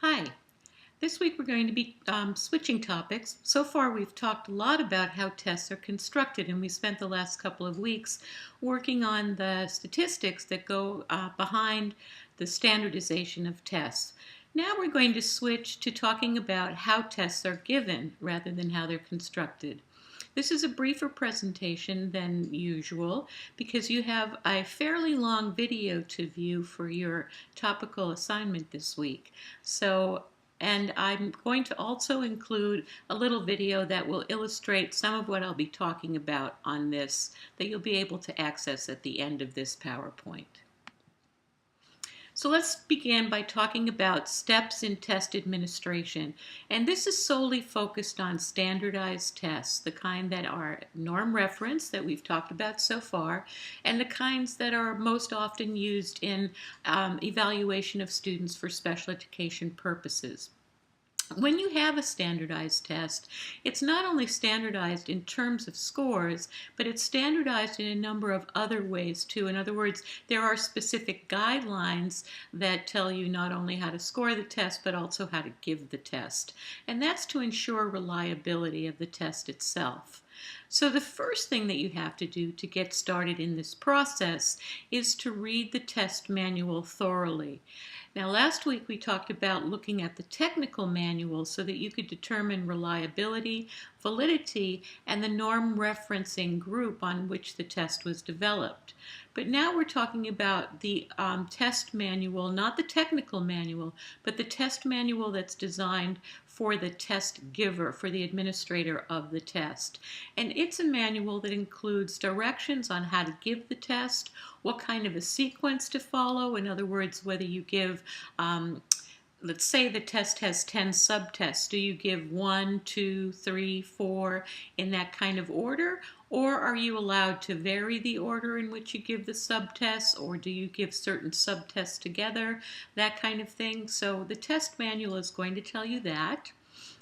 Hi. This week we're going to be switching topics. So far we've talked a lot about how tests are constructed, and we spent the last couple of weeks working on the statistics that go behind the standardization of tests. Now we're going to switch to talking about how tests are given rather than how they're constructed. This is a briefer presentation than usual because you have a fairly long video to view for your topical assignment this week. And I'm going to also include a little video that will illustrate some of what I'll be talking about on this that you'll be able to access at the end of this PowerPoint. So let's begin by talking about steps in test administration. And this is solely focused on standardized tests, the kind that are norm reference that we've talked about so far, and the kinds that are most often used in evaluation of students for special education purposes. When you have a standardized test, it's not only standardized in terms of scores, but it's standardized in a number of other ways too. In other words, there are specific guidelines that tell you not only how to score the test, but also how to give the test. And that's to ensure reliability of the test itself. So the first thing that you have to do to get started in this process is to read the test manual thoroughly. Now, last week we talked about looking at the technical manual so that you could determine reliability, validity, and the norm referencing group on which the test was developed. But now we're talking about the test manual, not the technical manual, but the test manual that's designed for the test giver, for the administrator of the test. And it's a manual that includes directions on how to give the test, what kind of a sequence to follow. In other words, whether you give, let's say the test has 10 subtests. Do you give 1, 2, 3, 4 in that kind of order? Or are you allowed to vary the order in which you give the subtests, or do you give certain subtests together, that kind of thing? So the test manual is going to tell you that.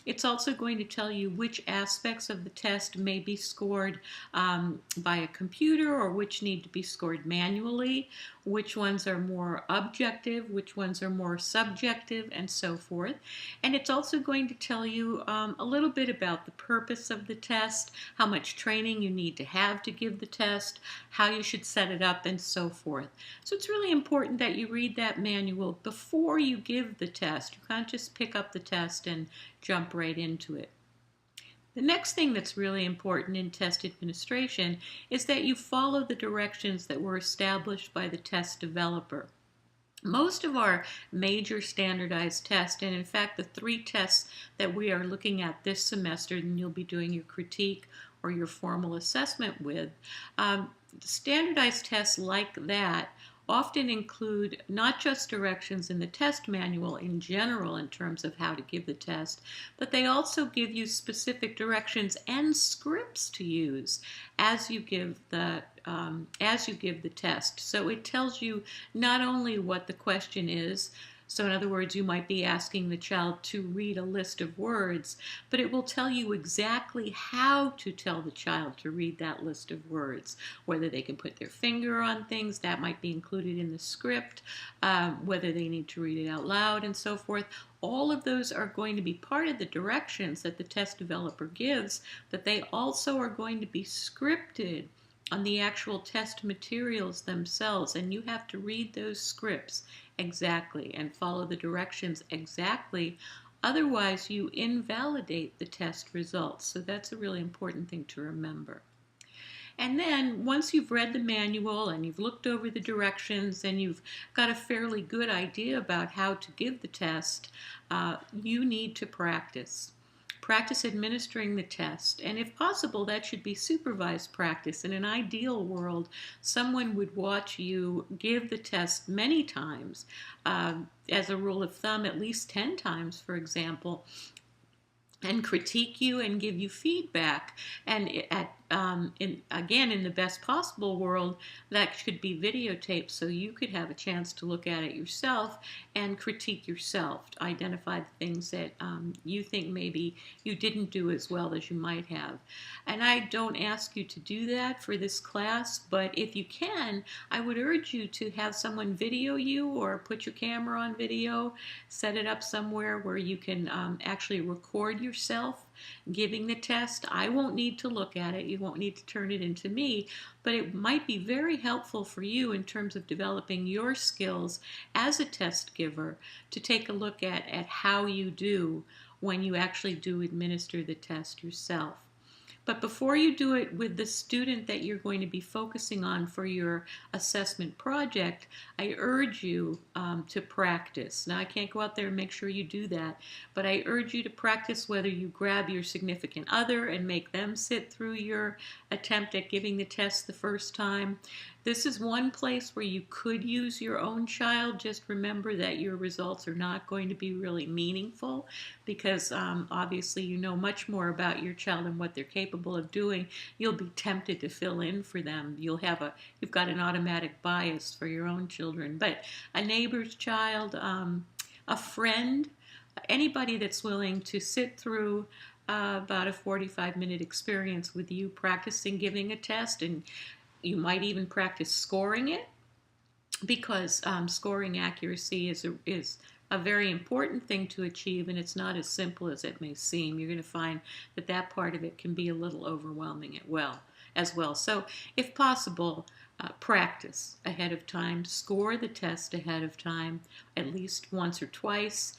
It's also going to tell you which aspects of the test may be scored by a computer or which need to be scored manually, which ones are more objective, which ones are more subjective, and so forth. And it's also going to tell you a little bit about the purpose of the test, how much training you need to have to give the test, how you should set it up, and so forth. So it's really important that you read that manual before you give the test. You can't just pick up the test and jump right into it. The next thing that's really important in test administration is that you follow the directions that were established by the test developer. Most of our major standardized tests, and in fact the 3 tests that we are looking at this semester and you'll be doing your critique or your formal assessment with, standardized tests like that often include not just directions in the test manual in general in terms of how to give the test, but they also give you specific directions and scripts to use as you give the test. So it tells you not only what the question is. So in other words, you might be asking the child to read a list of words, but it will tell you exactly how to tell the child to read that list of words, whether they can put their finger on things, that might be included in the script, whether they need to read it out loud, and so forth. All of those are going to be part of the directions that the test developer gives, but they also are going to be scripted on the actual test materials themselves, and you have to read those scripts exactly and follow the directions exactly. Otherwise, you invalidate the test results. So that's a really important thing to remember. And then once you've read the manual and you've looked over the directions and you've got a fairly good idea about how to give the test, you need to practice. Practice administering the test, and if possible, that should be supervised practice. In an ideal world, someone would watch you give the test many times, as a rule of thumb, at least 10 times, for example, and critique you and give you feedback. And in the best possible world, that should be videotaped so you could have a chance to look at it yourself and critique yourself, identify the things that you think maybe you didn't do as well as you might have. And I don't ask you to do that for this class, but if you can, I would urge you to have someone video you or put your camera on video, set it up somewhere where you can actually record yourself giving the test. I won't need to look at it. You won't need to turn it into me, but it might be very helpful for you in terms of developing your skills as a test giver to take a look at how you do when you actually do administer the test yourself. But before you do it with the student that you're going to be focusing on for your assessment project, I urge you to practice. Now, I can't go out there and make sure you do that, but I urge you to practice whether you grab your significant other and make them sit through your attempt at giving the test the first time. This is one place where you could use your own child. Just remember that your results are not going to be really meaningful because obviously you know much more about your child and what they're capable of doing. You'll be tempted to fill in for them. You've got an automatic bias for your own children. But a neighbor's child, a friend, anybody that's willing to sit through about a 45-minute experience with you practicing giving a test, and you might even practice scoring it, because scoring accuracy is a very important thing to achieve, and it's not as simple as it may seem. You're going to find that part of it can be a little overwhelming as well. So if possible, practice ahead of time, score the test ahead of time, at least once or twice,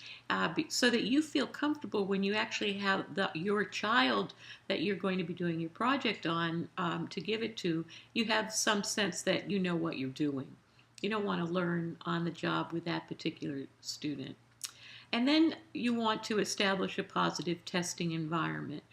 so that you feel comfortable when you actually have your child that you're going to be doing your project on to give it to. You have some sense that you know what you're doing. You don't want to learn on the job with that particular student. And then you want to establish a positive testing environment.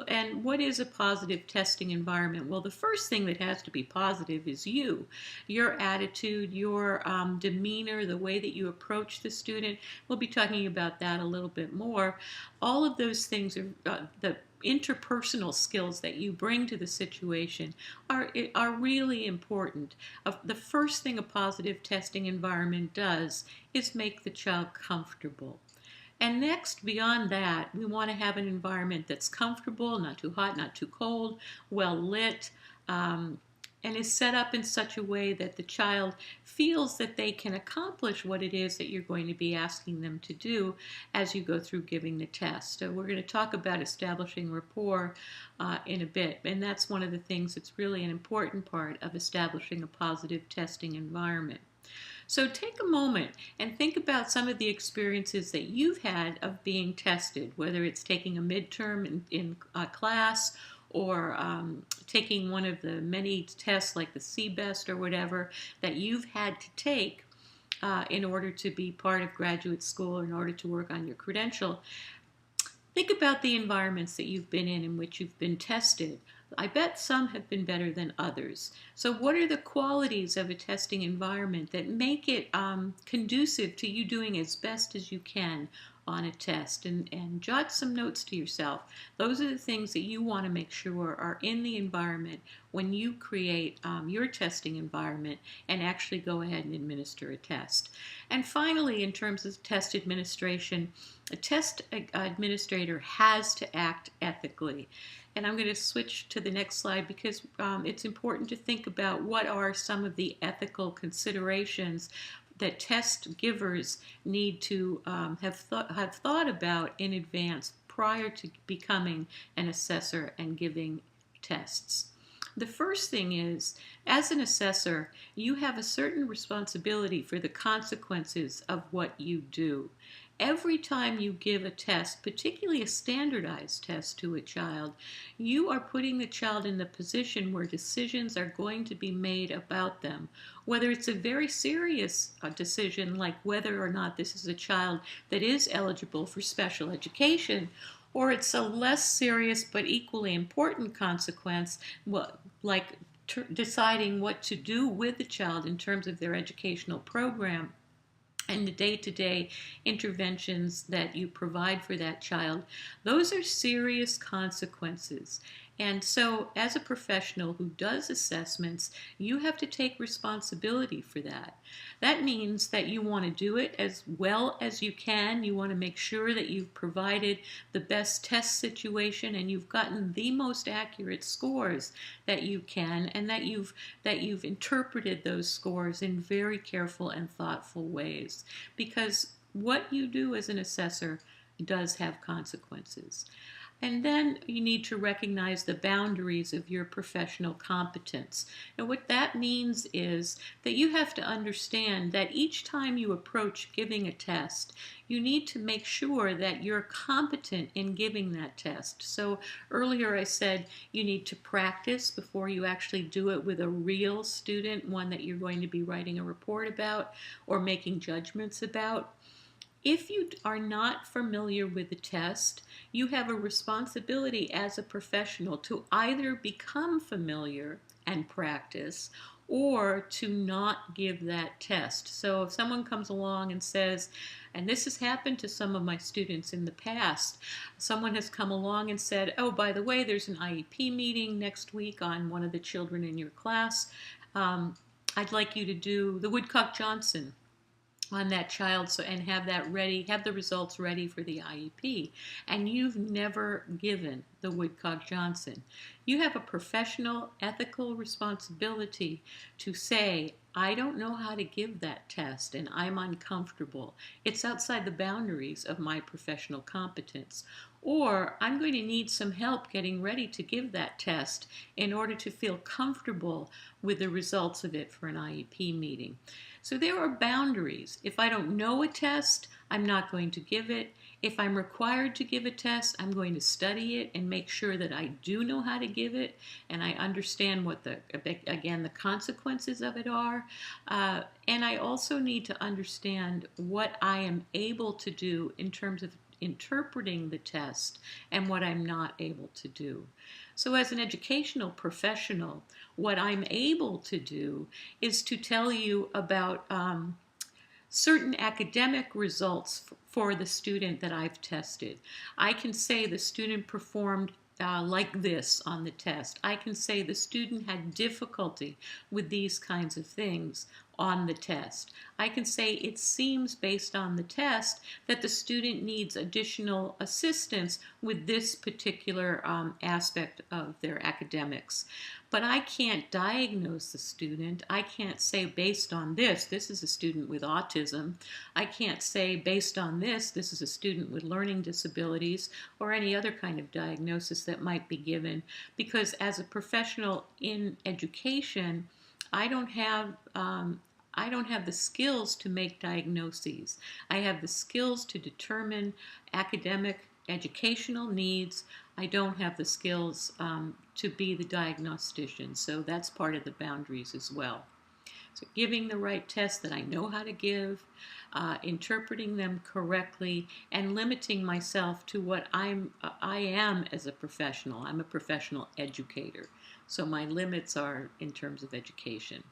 And what is a positive testing environment? Well, the first thing that has to be positive is you. Your attitude, your demeanor, the way that you approach the student. We'll be talking about that a little bit more. All of those things are the interpersonal skills that you bring to the situation are really important. The first thing a positive testing environment does is make the child comfortable. And next, beyond that, we want to have an environment that's comfortable, not too hot, not too cold, well lit, and is set up in such a way that the child feels that they can accomplish what it is that you're going to be asking them to do as you go through giving the test. So we're going to talk about establishing rapport in a bit, and that's one of the things that's really an important part of establishing a positive testing environment. So take a moment and think about some of the experiences that you've had of being tested, whether it's taking a midterm in class, or taking one of the many tests like the CBEST or whatever that you've had to take in order to be part of graduate school, in order to work on your credential. Think about the environments that you've been in which you've been tested. I bet some have been better than others. So what are the qualities of a testing environment that make it conducive to you doing as best as you can on a test? And jot some notes to yourself. Those are the things that you want to make sure are in the environment when you create your testing environment and actually go ahead and administer a test. And finally, in terms of test administration, a test administrator has to act ethically. And I'm going to switch to the next slide because it's important to think about what are some of the ethical considerations that test givers need to have thought about in advance prior to becoming an assessor and giving tests. The first thing is, as an assessor, you have a certain responsibility for the consequences of what you do. Every time you give a test, particularly a standardized test to a child, you are putting the child in the position where decisions are going to be made about them. Whether it's a very serious decision, like whether or not this is a child that is eligible for special education, or it's a less serious but equally important consequence, like deciding what to do with the child in terms of their educational program and the day-to-day interventions that you provide for that child. Those are serious consequences. And so, as a professional who does assessments, you have to take responsibility for that. That means that you want to do it as well as you can. You want to make sure that you've provided the best test situation and you've gotten the most accurate scores that you can, and that you've interpreted those scores in very careful and thoughtful ways. Because what you do as an assessor does have consequences. And then you need to recognize the boundaries of your professional competence. And what that means is that you have to understand that each time you approach giving a test, you need to make sure that you're competent in giving that test. So earlier I said you need to practice before you actually do it with a real student, one that you're going to be writing a report about or making judgments about. If you are not familiar with the test, you have a responsibility as a professional to either become familiar and practice or to not give that test. So if someone comes along and says, and this has happened to some of my students in the past, someone has come along and said, oh, by the way, there's an IEP meeting next week on one of the children in your class. I'd like you to do the Woodcock-Johnson on that child, so and have that ready, have the results ready for the IEP, and you've never given the Woodcock-Johnson. You have a professional ethical responsibility to say, I don't know how to give that test and I'm uncomfortable. It's outside the boundaries of my professional competence. Or I'm going to need some help getting ready to give that test in order to feel comfortable with the results of it for an IEP meeting. So there are boundaries. If I don't know a test, I'm not going to give it. If I'm required to give a test, I'm going to study it and make sure that I do know how to give it and I understand what the consequences of it are. And I also need to understand what I am able to do in terms of interpreting the test and what I'm not able to do. So as an educational professional, what I'm able to do is to tell you about certain academic results for the student that I've tested. I can say the student performed like this on the test. I can say the student had difficulty with these kinds of things on the test. I can say it seems based on the test that the student needs additional assistance with this particular aspect of their academics. But I can't diagnose the student. I can't say based on this is a student with autism. I can't say based on this is a student with learning disabilities or any other kind of diagnosis that might be given, because as a professional in education, I don't have the skills to make diagnoses. I have the skills to determine academic, educational needs. I don't have the skills to be the diagnostician. So that's part of the boundaries as well. So giving the right tests that I know how to give, interpreting them correctly, and limiting myself to what I am as a professional. I'm a professional educator. So my limits are in terms of education.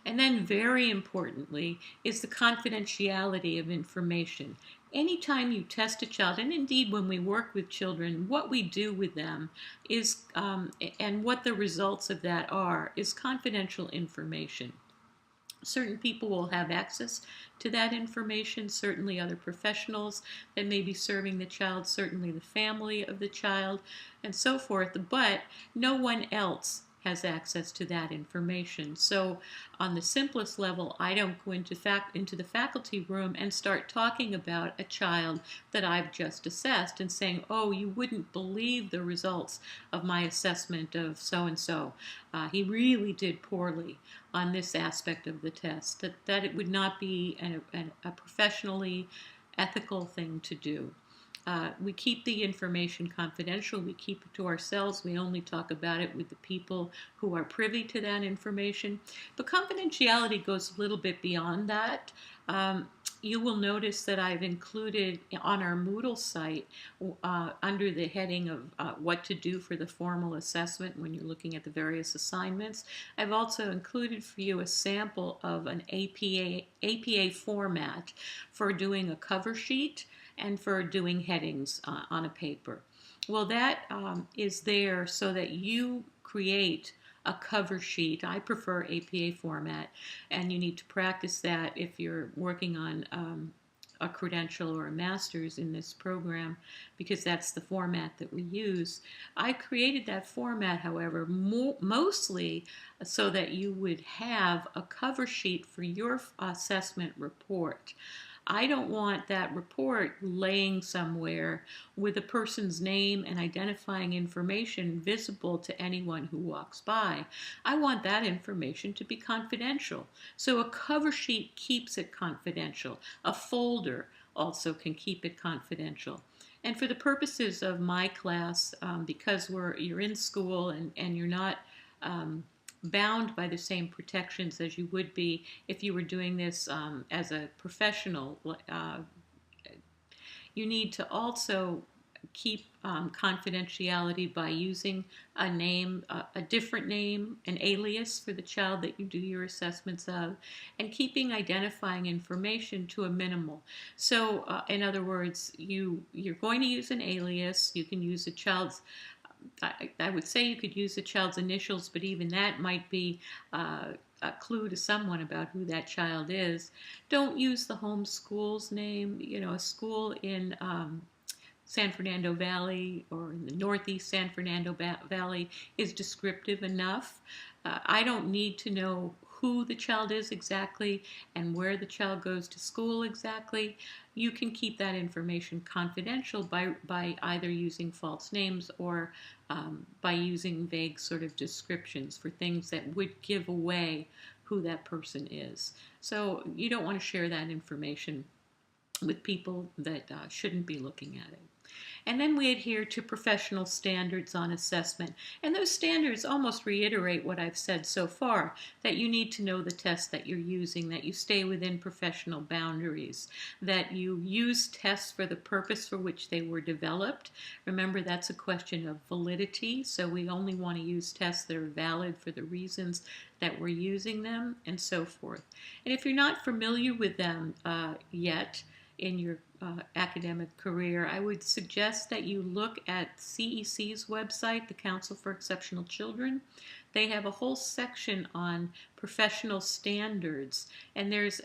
And then very importantly is the confidentiality of information. Anytime you test a child, and indeed when we work with children, what we do with them is, and what the results of that are, is confidential information. Certain people will have access to that information, certainly other professionals that may be serving the child, certainly the family of the child, and so forth, but no one else has access to that information. So on the simplest level, I don't go into the faculty room and start talking about a child that I've just assessed and saying, oh, you wouldn't believe the results of my assessment of so-and-so. He really did poorly on this aspect of the test. That it would not be a professionally ethical thing to do. We keep the information confidential. We keep it to ourselves. We only talk about it with the people who are privy to that information. But confidentiality goes a little bit beyond that. You will notice that I've included on our Moodle site, under the heading of what to do for the formal assessment when you're looking at the various assignments, I've also included for you a sample of an APA format for doing a cover sheet and for doing headings on a paper. Well, that is there so that you create a cover sheet. I prefer APA format, and you need to practice that if you're working on a credential or a master's in this program, because that's the format that we use. I created that format, however, mostly so that you would have a cover sheet for your assessment report. I don't want that report laying somewhere with a person's name and identifying information visible to anyone who walks by. I want that information to be confidential. So a cover sheet keeps it confidential. A folder also can keep it confidential. And for the purposes of my class, because you're in school and you're not bound by the same protections as you would be if you were doing this as a professional, you need to also keep confidentiality by using a name, a different name, an alias for the child that you do your assessments of, and keeping identifying information to a minimal. So, in other words, you're going to use an alias. You can use a child's. I would say you could use the child's initials, but even that might be a clue to someone about who that child is. Don't use the home school's name. A school in San Fernando Valley or in the Northeast San Fernando Valley is descriptive enough. I don't need to know who the child is exactly and where the child goes to school exactly. You can keep that information confidential by either using false names or by using vague sort of descriptions for things that would give away who that person is. So you don't want to share that information with people that shouldn't be looking at it. And then we adhere to professional standards on assessment. And those standards almost reiterate what I've said so far, that you need to know the test that you're using, that you stay within professional boundaries, that you use tests for the purpose for which they were developed. Remember, that's a question of validity, so we only want to use tests that are valid for the reasons that we're using them, and so forth. And if you're not familiar with them yet, in your academic career, I would suggest that you look at CEC's website, the Council for Exceptional Children. They have a whole section on professional standards, and there's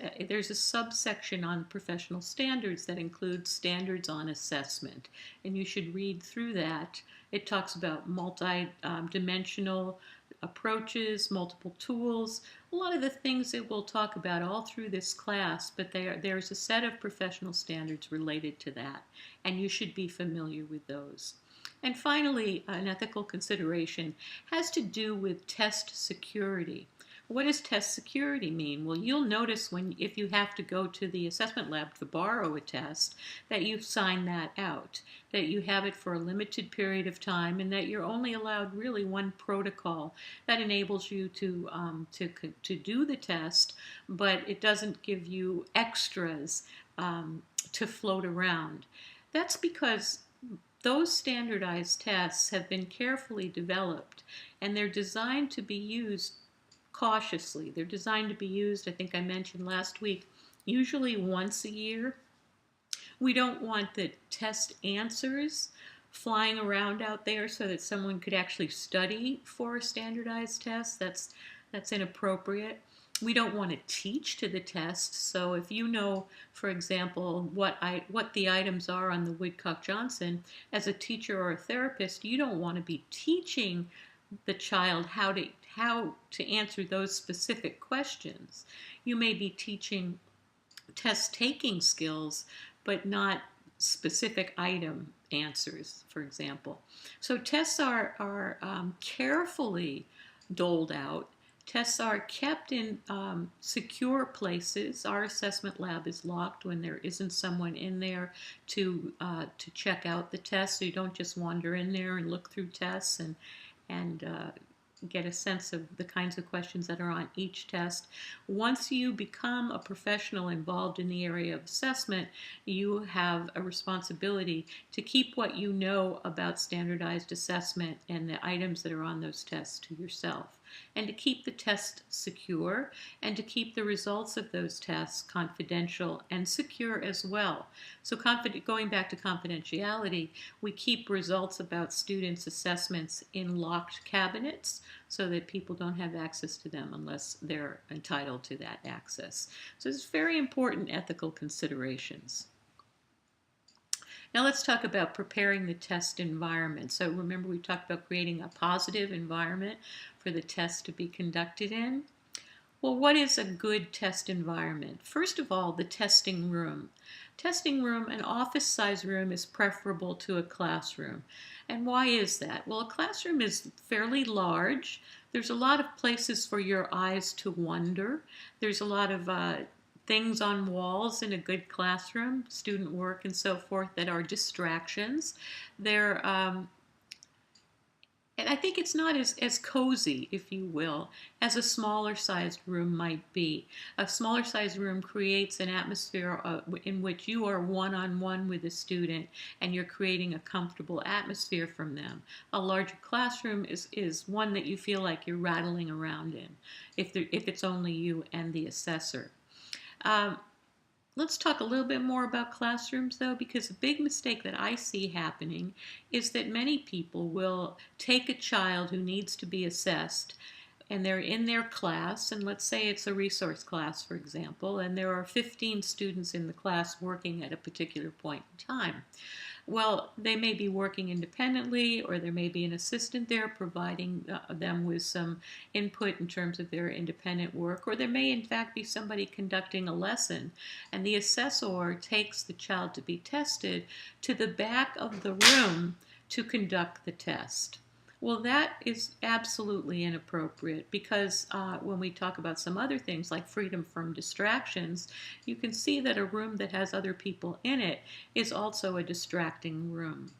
a subsection on professional standards that includes standards on assessment, and you should read through that. It talks about multi-dimensional approaches, multiple tools, a lot of the things that we'll talk about all through this class, but there's a set of professional standards related to that, and you should be familiar with those. And finally, an ethical consideration has to do with test security. What does test security mean? Well, you'll notice if you have to go to the assessment lab to borrow a test, that you sign that out, that you have it for a limited period of time, and that you're only allowed really one protocol that enables you to do the test, but it doesn't give you extras to float around. That's because those standardized tests have been carefully developed, and they're designed to be used cautiously. They're designed to be used, I think I mentioned last week, usually once a year. We don't want the test answers flying around out there so that someone could actually study for a standardized test. That's inappropriate. We don't want to teach to the test. So if you know, for example, what the items are on the Woodcock-Johnson, as a teacher or a therapist, you don't want to be teaching the child how to answer those specific questions. You may be teaching test-taking skills, but not specific item answers, for example. So tests are carefully doled out. Tests are kept in secure places. Our assessment lab is locked when there isn't someone in there to check out the test. So you don't just wander in there and look through tests and get a sense of the kinds of questions that are on each test. Once you become a professional involved in the area of assessment, you have a responsibility to keep what you know about standardized assessment and the items that are on those tests to yourself. and to keep the test secure, and to keep the results of those tests confidential and secure as well. So going back to confidentiality, we keep results about students' assessments in locked cabinets so that people don't have access to them unless they're entitled to that access. So it's very important ethical considerations. Now let's talk about preparing the test environment. So remember, we talked about creating a positive environment for the test to be conducted in. Well, what is a good test environment? First of all, the testing room. Testing room, an office-sized room, is preferable to a classroom. And why is that? Well, a classroom is fairly large. There's a lot of places for your eyes to wander. There's a lot of things on walls in a good classroom, student work and so forth, that are distractions. And I think it's not as cozy, if you will, as a smaller sized room might be. A smaller sized room creates an atmosphere in which you are one-on-one with a student and you're creating a comfortable atmosphere from them. A larger classroom is one that you feel like you're rattling around in, if it's only you and the assessor. Let's talk a little bit more about classrooms, though, because a big mistake that I see happening is that many people will take a child who needs to be assessed, and they're in their class, and let's say it's a resource class, for example, and there are 15 students in the class working at a particular point in time. Well, they may be working independently, or there may be an assistant there providing them with some input in terms of their independent work, or there may in fact be somebody conducting a lesson, and the assessor takes the child to be tested to the back of the room to conduct the test. Well, that is absolutely inappropriate, because when we talk about some other things like freedom from distractions, you can see that a room that has other people in it is also a distracting room.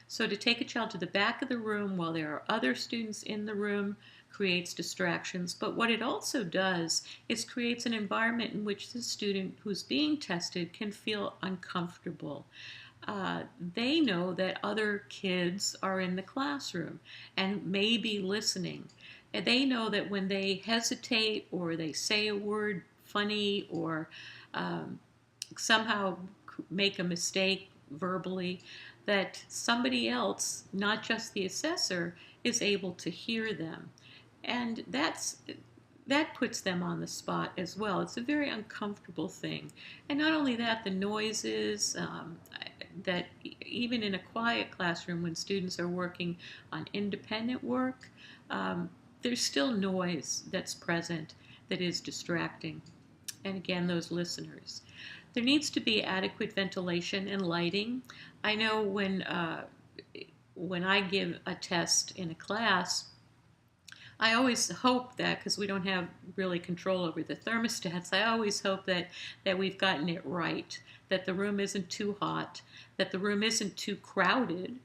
So to take a child to the back of the room while there are other students in the room creates distractions, but what it also does is creates an environment in which the student who's being tested can feel uncomfortable. They know that other kids are in the classroom and may be listening. And they know that when they hesitate or they say a word funny or somehow make a mistake verbally, that somebody else, not just the assessor, is able to hear them. And that puts them on the spot as well. It's a very uncomfortable thing. And not only that, the noises, that even in a quiet classroom when students are working on independent work, there's still noise that's present that is distracting. And again, those listeners. There needs to be adequate ventilation and lighting. I know when I give a test in a class, I always hope that, because we don't have really control over the thermostats, I always hope that we've gotten it right, that the room isn't too hot, that the room isn't too crowded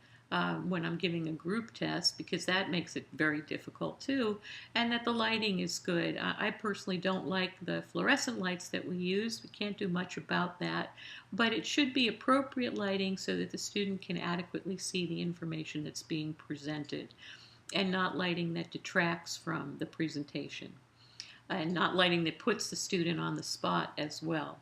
when I'm giving a group test, because that makes it very difficult too, and that the lighting is good. I personally don't like the fluorescent lights that we use. We can't do much about that, but it should be appropriate lighting so that the student can adequately see the information that's being presented, and not lighting that detracts from the presentation, and not lighting that puts the student on the spot as well.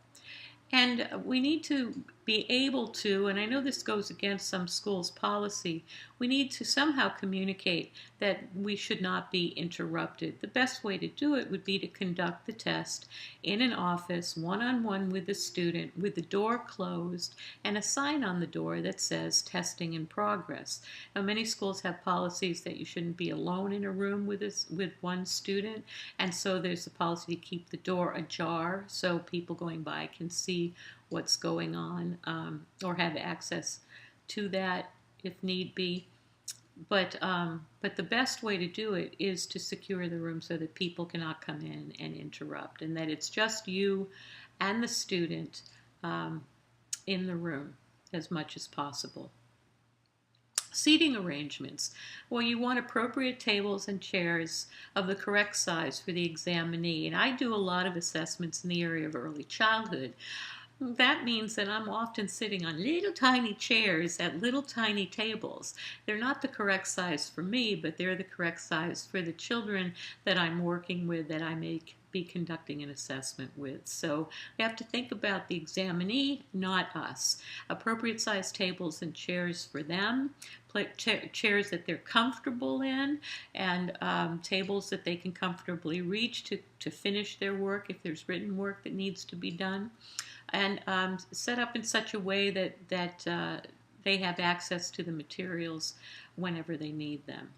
And we need to be able to, and I know this goes against some schools' policy, we need to somehow communicate that we should not be interrupted. The best way to do it would be to conduct the test in an office, one-on-one with the student, with the door closed, and a sign on the door that says testing in progress. Now, many schools have policies that you shouldn't be alone in a room with one student, and so there's a policy to keep the door ajar so people going by can see what's going on, or have access to that if need be. But the best way to do it is to secure the room so that people cannot come in and interrupt, and that it's just you and the student in the room as much as possible. Seating arrangements. Well, you want appropriate tables and chairs of the correct size for the examinee. And I do a lot of assessments in the area of early childhood. That means that I'm often sitting on little tiny chairs at little tiny tables. They're not the correct size for me, but they're the correct size for the children that I'm working with, that I may be conducting an assessment with. So we have to think about the examinee, not us. Appropriate size tables and chairs for them, chairs that they're comfortable in, and tables that they can comfortably reach to finish their work if there's written work that needs to be done, and set up in such a way that they have access to the materials whenever they need them.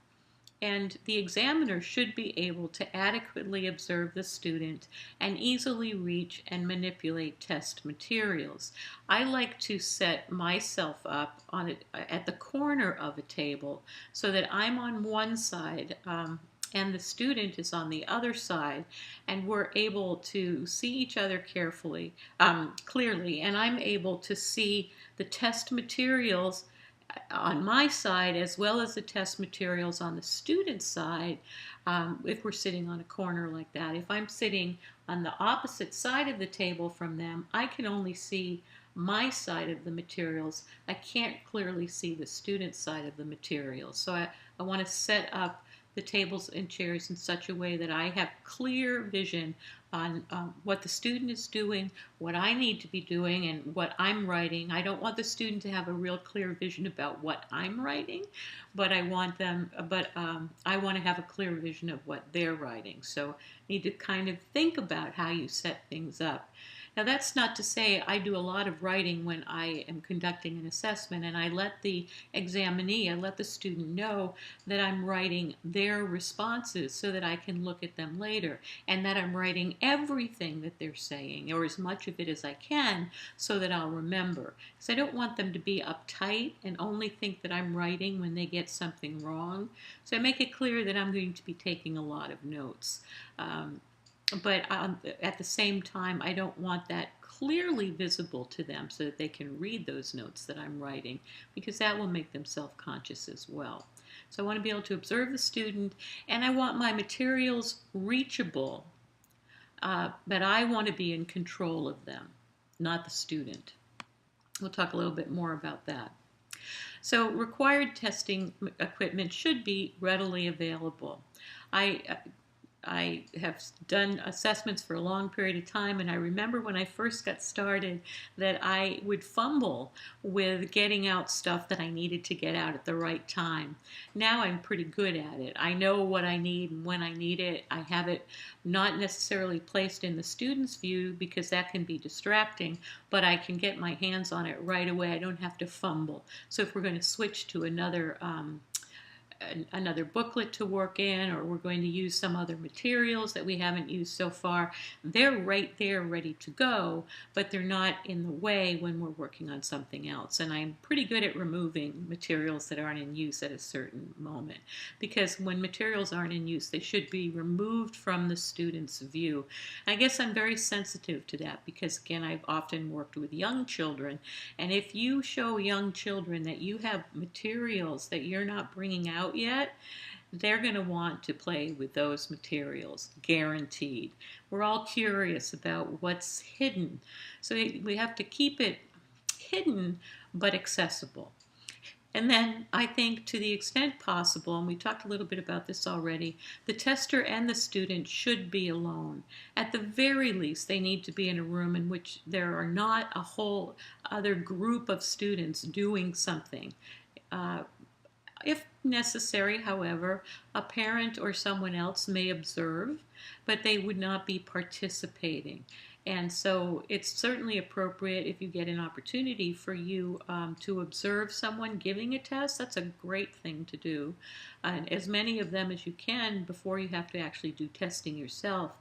And the examiner should be able to adequately observe the student and easily reach and manipulate test materials. I like to set myself up at the corner of a table so that I'm on one side, and the student is on the other side, and we're able to see each other clearly, and I'm able to see the test materials on my side as well as the test materials on the student's side, if we're sitting on a corner like that. If I'm sitting on the opposite side of the table from them, I can only see my side of the materials. I can't clearly see the student's side of the materials. So I want to set up the tables and chairs in such a way that I have clear vision on what the student is doing, what I need to be doing, and what I'm writing. I don't want the student to have a real clear vision about what I'm writing, but I want I want to have a clear vision of what they're writing. So need to kind of think about how you set things up. Now, that's not to say I do a lot of writing when I am conducting an assessment, and I let the examinee, I let the student know that I'm writing their responses so that I can look at them later, and that I'm writing everything that they're saying, or as much of it as I can, so that I'll remember. Because I don't want them to be uptight and only think that I'm writing when they get something wrong. So I make it clear that I'm going to be taking a lot of notes. But at the same time, I don't want that clearly visible to them so that they can read those notes that I'm writing, because that will make them self-conscious as well. So I want to be able to observe the student, and I want my materials reachable, but I want to be in control of them, not the student. We'll talk a little bit more about that. So required testing equipment should be readily available. I have done assessments for a long period of time, and I remember when I first got started that I would fumble with getting out stuff that I needed to get out at the right time. Now I'm pretty good at it. I know what I need and when I need it. I have it not necessarily placed in the student's view because that can be distracting, but I can get my hands on it right away. I don't have to fumble. So if we're going to switch to another booklet to work in, or we're going to use some other materials that we haven't used so far, they're right there ready to go, but they're not in the way when we're working on something else. And I'm pretty good at removing materials that aren't in use at a certain moment, because when materials aren't in use, they should be removed from the student's view. I guess I'm very sensitive to that because, again, I've often worked with young children, and if you show young children that you have materials that you're not bringing out yet, they're going to want to play with those materials, guaranteed. We're all curious about what's hidden, so we have to keep it hidden but accessible. And then I think, to the extent possible, and we talked a little bit about this already, the tester and the student should be alone. At the very least, they need to be in a room in which there are not a whole other group of students doing something. If necessary, however, a parent or someone else may observe, but they would not be participating. And so it's certainly appropriate, if you get an opportunity, for you to observe someone giving a test. That's a great thing to do. And as many of them as you can before you have to actually do testing yourself.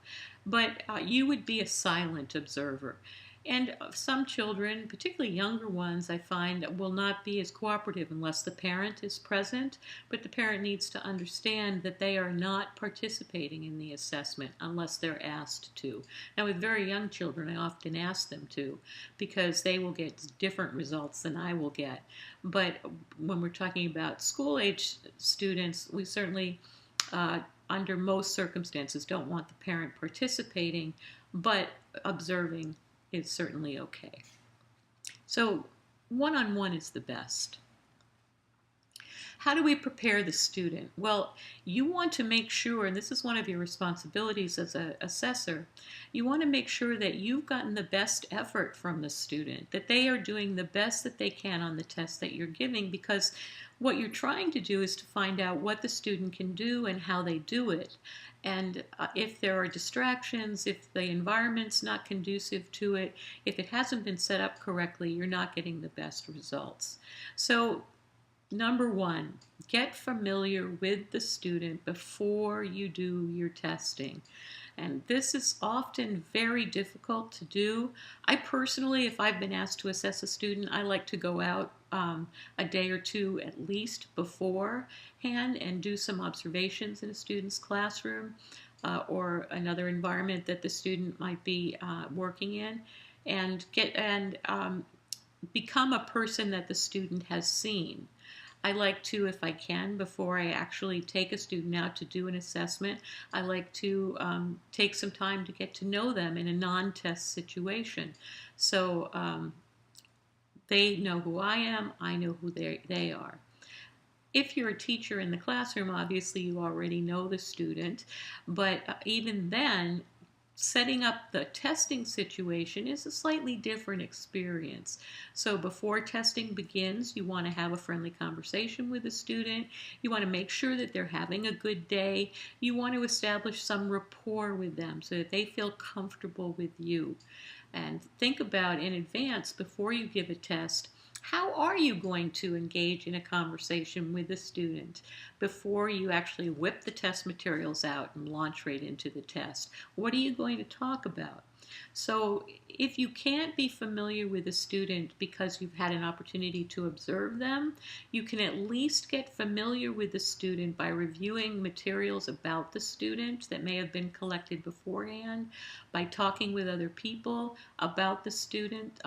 But you would be a silent observer. And some children, particularly younger ones, I find will not be as cooperative unless the parent is present, but the parent needs to understand that they are not participating in the assessment unless they're asked to. Now, with very young children, I often ask them to, because they will get different results than I will get. But when we're talking about school-age students, we certainly, under most circumstances, don't want the parent participating, but observing is certainly okay. So one-on-one is the best. How do we prepare the student? Well, you want to make sure, and this is one of your responsibilities as an assessor, you want to make sure that you've gotten the best effort from the student, that they are doing the best that they can on the test that you're giving, because what you're trying to do is to find out what the student can do and how they do it. And if there are distractions, if the environment's not conducive to it, if it hasn't been set up correctly, you're not getting the best results. So number one, get familiar with the student before you do your testing. And this is often very difficult to do. I personally, if I've been asked to assess a student, I like to go out a day or two at least beforehand and do some observations in a student's classroom or another environment that the student might be working in, and become a person that the student has seen. I like to, if I can, before I actually take a student out to do an assessment, I like to take some time to get to know them in a non-test situation. So they know who I am, I know who they are. If you're a teacher in the classroom, obviously you already know the student, but even then, setting up the testing situation is a slightly different experience. So before testing begins, you want to have a friendly conversation with the student. You want to make sure that they're having a good day. You want to establish some rapport with them so that they feel comfortable with you. And think about in advance, before you give a test, how are you going to engage in a conversation with the student before you actually whip the test materials out and launch right into the test? What are you going to talk about? So if you can't be familiar with a student because you've had an opportunity to observe them, you can at least get familiar with the student by reviewing materials about the student that may have been collected beforehand, by talking with other people about the student,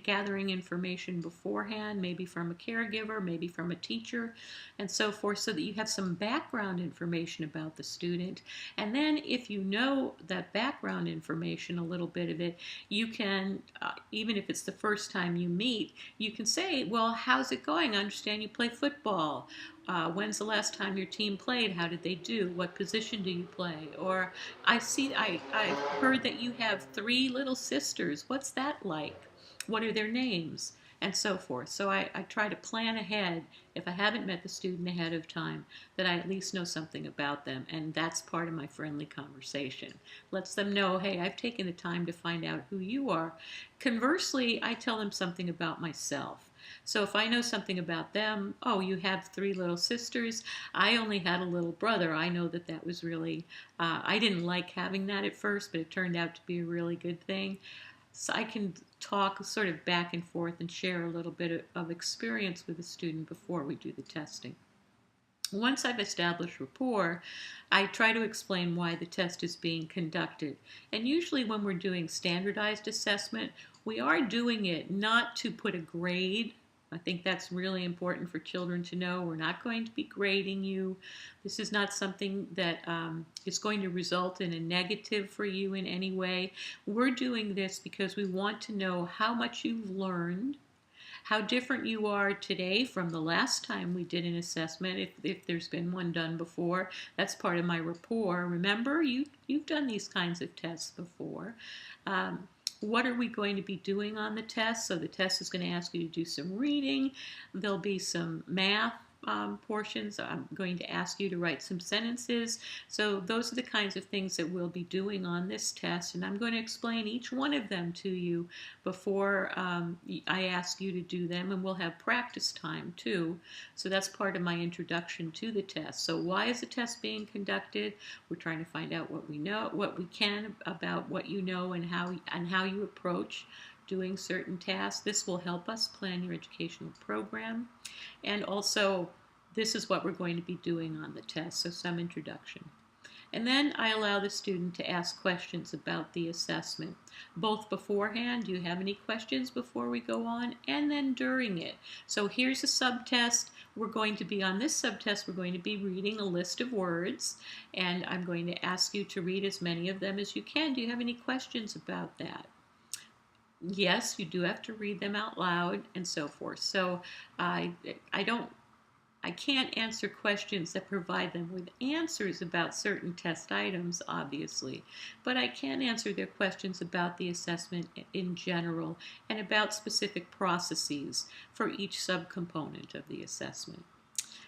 gathering information beforehand, maybe from a caregiver, maybe from a teacher, and so forth, so that you have some background information about the student. And then if you know that background information, a little bit of it, you can, even if it's the first time you meet, you can say, well, how's it going? I understand you play football. When's the last time your team played? How did they do? What position do you play? Or I heard that you have 3 little sisters. What's that like? What are their names? And so forth. So I try to plan ahead, if I haven't met the student ahead of time, that I at least know something about them. And that's part of my friendly conversation. Lets them know, hey, I've taken the time to find out who you are. Conversely, I tell them something about myself. So if I know something about them, oh, you have 3 little sisters. I only had a little brother. I know that that was really, I didn't like having that at first, but it turned out to be a really good thing. So I can talk sort of back and forth and share a little bit of experience with the student before we do the testing. Once I've established rapport, I try to explain why the test is being conducted. And usually when we're doing standardized assessment, we are doing it not to put a grade. I think that's really important for children to know. We're not going to be grading you. This is not something that is going to result in a negative for you in any way. We're doing this because we want to know how much you've learned, how different you are today from the last time we did an assessment, if there's been one done before. That's part of my rapport. Remember, you've done these kinds of tests before. What are we going to be doing on the test? So the test is going to ask you to do some reading. There'll be some math portions. I'm going to ask you to write some sentences. So those are the kinds of things that we'll be doing on this test, and I'm going to explain each one of them to you before I ask you to do them, and we'll have practice time too. So that's part of my introduction to the test. So why is the test being conducted? We're trying to find out what we know, what we can about what you know, and how you approach doing certain tasks. This will help us plan your educational program. And also, this is what we're going to be doing on the test, so some introduction. And then I allow the student to ask questions about the assessment, both beforehand, do you have any questions before we go on, and then during it. So here's a subtest. We're going to be, on this subtest, we're going to be reading a list of words, and I'm going to ask you to read as many of them as you can. Do you have any questions about that? Yes, you do have to read them out loud and so forth. So I I don't I can't answer questions that provide them with answers about certain test items, obviously, but I can answer their questions about the assessment in general and about specific processes for each subcomponent of the assessment.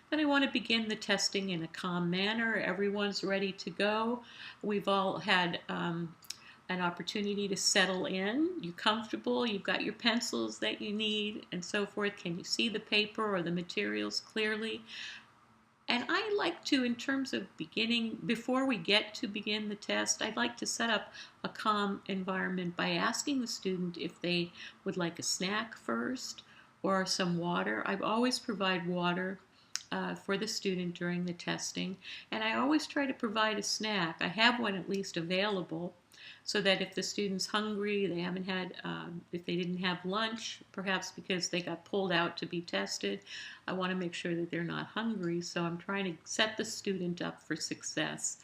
Then I want to begin the testing in a calm manner. Everyone's ready to go. We've all had an opportunity to settle in. You're comfortable, you've got your pencils that you need, and so forth. Can you see the paper or the materials clearly? And I like to, in terms of beginning, before we get to begin the test, I'd like to set up a calm environment by asking the student if they would like a snack first or some water. I always provide water for the student during the testing, and I always try to provide a snack. I have one at least available so that if the student's hungry, they haven't had, if they didn't have lunch, perhaps because they got pulled out to be tested, I want to make sure that they're not hungry. So I'm trying to set the student up for success.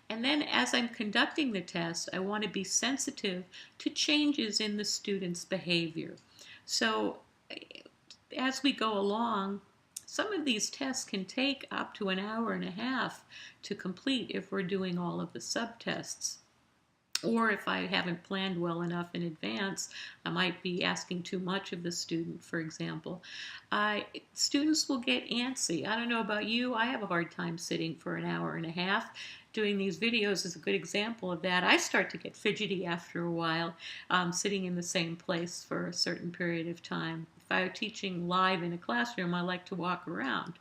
And then as I'm conducting the test, I want to be sensitive to changes in the student's behavior. So as we go along, some of these tests can take up to an hour and a half to complete if we're doing all of the subtests. Or if I haven't planned well enough in advance, I might be asking too much of the student, for example. Students will get antsy. I don't know about you, I have a hard time sitting for an hour and a half. Doing these videos is a good example of that. I start to get fidgety after a while, sitting in the same place for a certain period of time. If I were teaching live in a classroom, I like to walk around.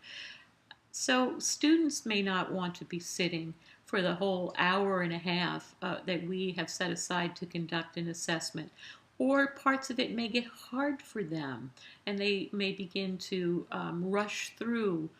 So students may not want to be sitting for the whole hour and a half that we have set aside to conduct an assessment. Or parts of it may get hard for them and they may begin to rush through.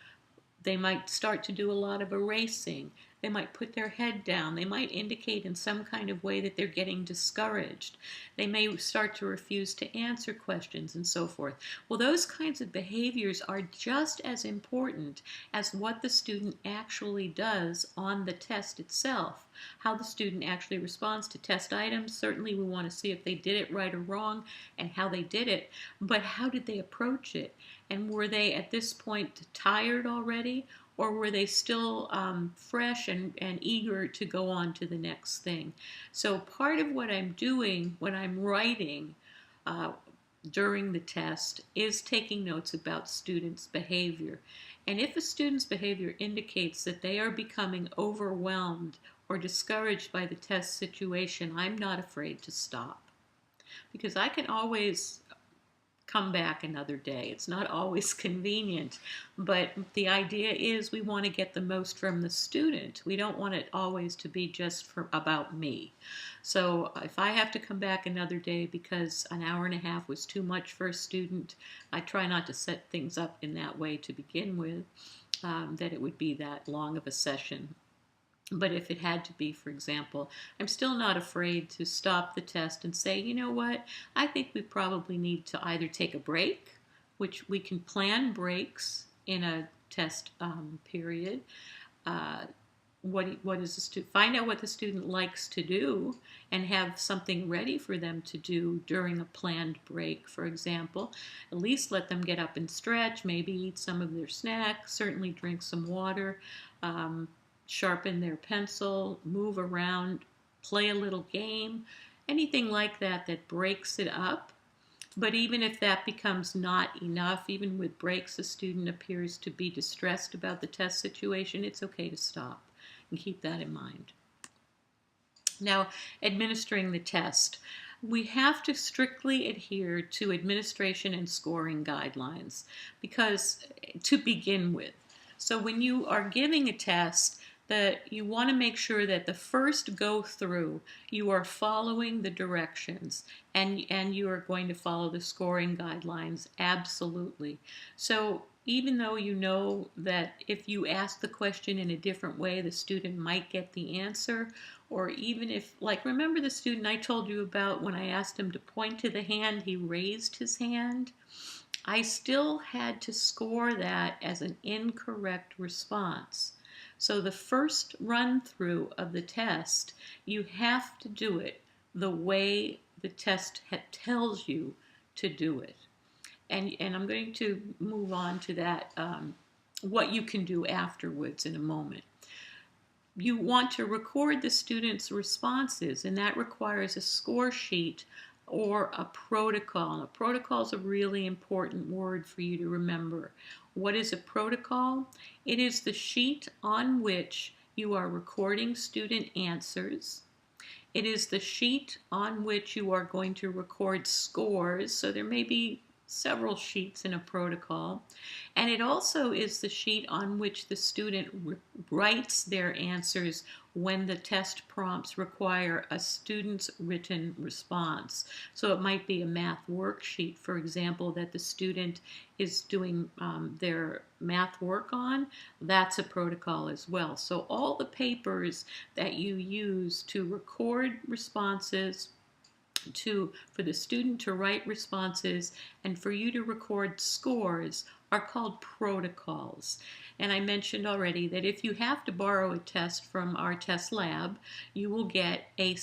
They might start to do a lot of erasing. They might put their head down. They might indicate in some kind of way that they're getting discouraged. They may start to refuse to answer questions and so forth. Well, those kinds of behaviors are just as important as what the student actually does on the test itself. How the student actually responds to test items. Certainly we want to see if they did it right or wrong and how they did it, but how did they approach it? And were they at this point tired already? Or were they still fresh and eager to go on to the next thing? So part of what I'm doing when I'm writing uh, during the test is taking notes about students' behavior. And if a student's behavior indicates that they are becoming overwhelmed or discouraged by the test situation, I'm not afraid to stop. Because I can always come back another day. It's not always convenient, but the idea is we want to get the most from the student. We don't want it always to be just about me. So if I have to come back another day because an hour and a half was too much for a student, I try not to set things up in that way to begin with, that it would be that long of a session. But if it had to be, for example, I'm still not afraid to stop the test and say, you know what, I think we probably need to either take a break, which we can plan breaks in a test period. Uh, what is the find out what the student likes to do and have something ready for them to do during a planned break, for example. At least let them get up and stretch, maybe eat some of their snack, certainly drink some water. Sharpen their pencil, move around, play a little game, anything like that that breaks it up. But even if that becomes not enough, even with breaks, a student appears to be distressed about the test situation, it's okay to stop and keep that in mind. Now, administering the test. We have to strictly adhere to administration and scoring guidelines because to begin with. So when you are giving a test, that you want to make sure that the first go through you are following the directions and you are going to follow the scoring guidelines absolutely. So even though you know that if you ask the question in a different way the student might get the answer, or even if, like, remember the student I told you about when I asked him to point to the hand, he raised his hand, I still had to score that as an incorrect response. So the first run through of the test, you have to do it the way the test tells you to do it. And I'm going to move on to that, what you can do afterwards in a moment. You want to record the student's responses, and that requires a score sheet or a protocol. A protocol is a really important word for you to remember. What is a protocol? It is the sheet on which you are recording student answers. It is the sheet on which you are going to record scores. So there may be several sheets in a protocol. And it also is the sheet on which the student writes their answers when the test prompts require a student's written response. So it might be a math worksheet, for example, that the student is doing their math work on. That's a protocol as well. So all the papers that you use to record responses, for the student to write responses, and for you to record scores are called protocols. And I mentioned already that if you have to borrow a test from our test lab, you will get a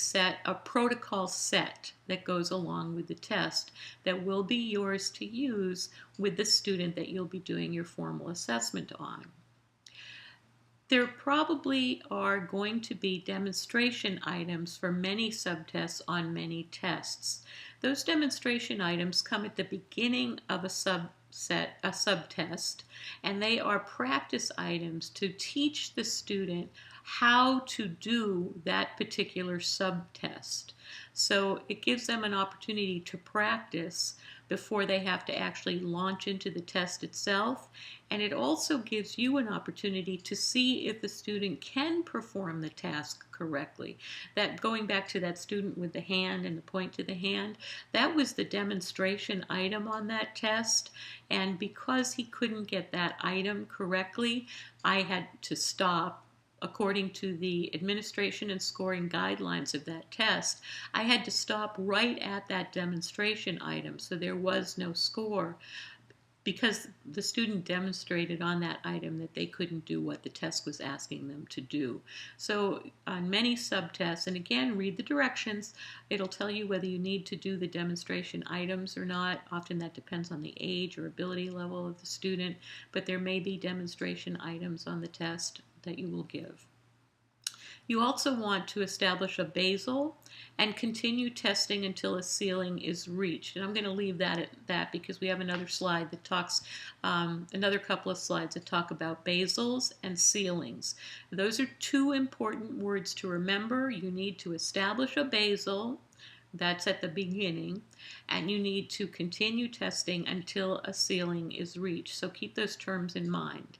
protocol set that goes along with the test that will be yours to use with the student that you'll be doing your formal assessment on. There probably are going to be demonstration items for many subtests on many tests. Those demonstration items come at the beginning of a subtest, and they are practice items to teach the student how to do that particular subtest. So it gives them an opportunity to practice before they have to actually launch into the test itself. And it also gives you an opportunity to see if the student can perform the task correctly. That, going back to that student with the hand and the point to the hand, that was the demonstration item on that test. And because he couldn't get that item correctly, I had to stop. According to the administration and scoring guidelines of that test, I had to stop right at that demonstration item, so there was no score because the student demonstrated on that item that they couldn't do what the test was asking them to do. So on many subtests, and again, read the directions, it'll tell you whether you need to do the demonstration items or not. Often that depends on the age or ability level of the student, but there may be demonstration items on the test that you will give. You also want to establish a basal and continue testing until a ceiling is reached. And I'm going to leave that at that because we have another slide that talks, another couple of slides that talk about basals and ceilings. Those are two important words to remember. You need to establish a basal. That's at the beginning, and you need to continue testing until a ceiling is reached. So keep those terms in mind.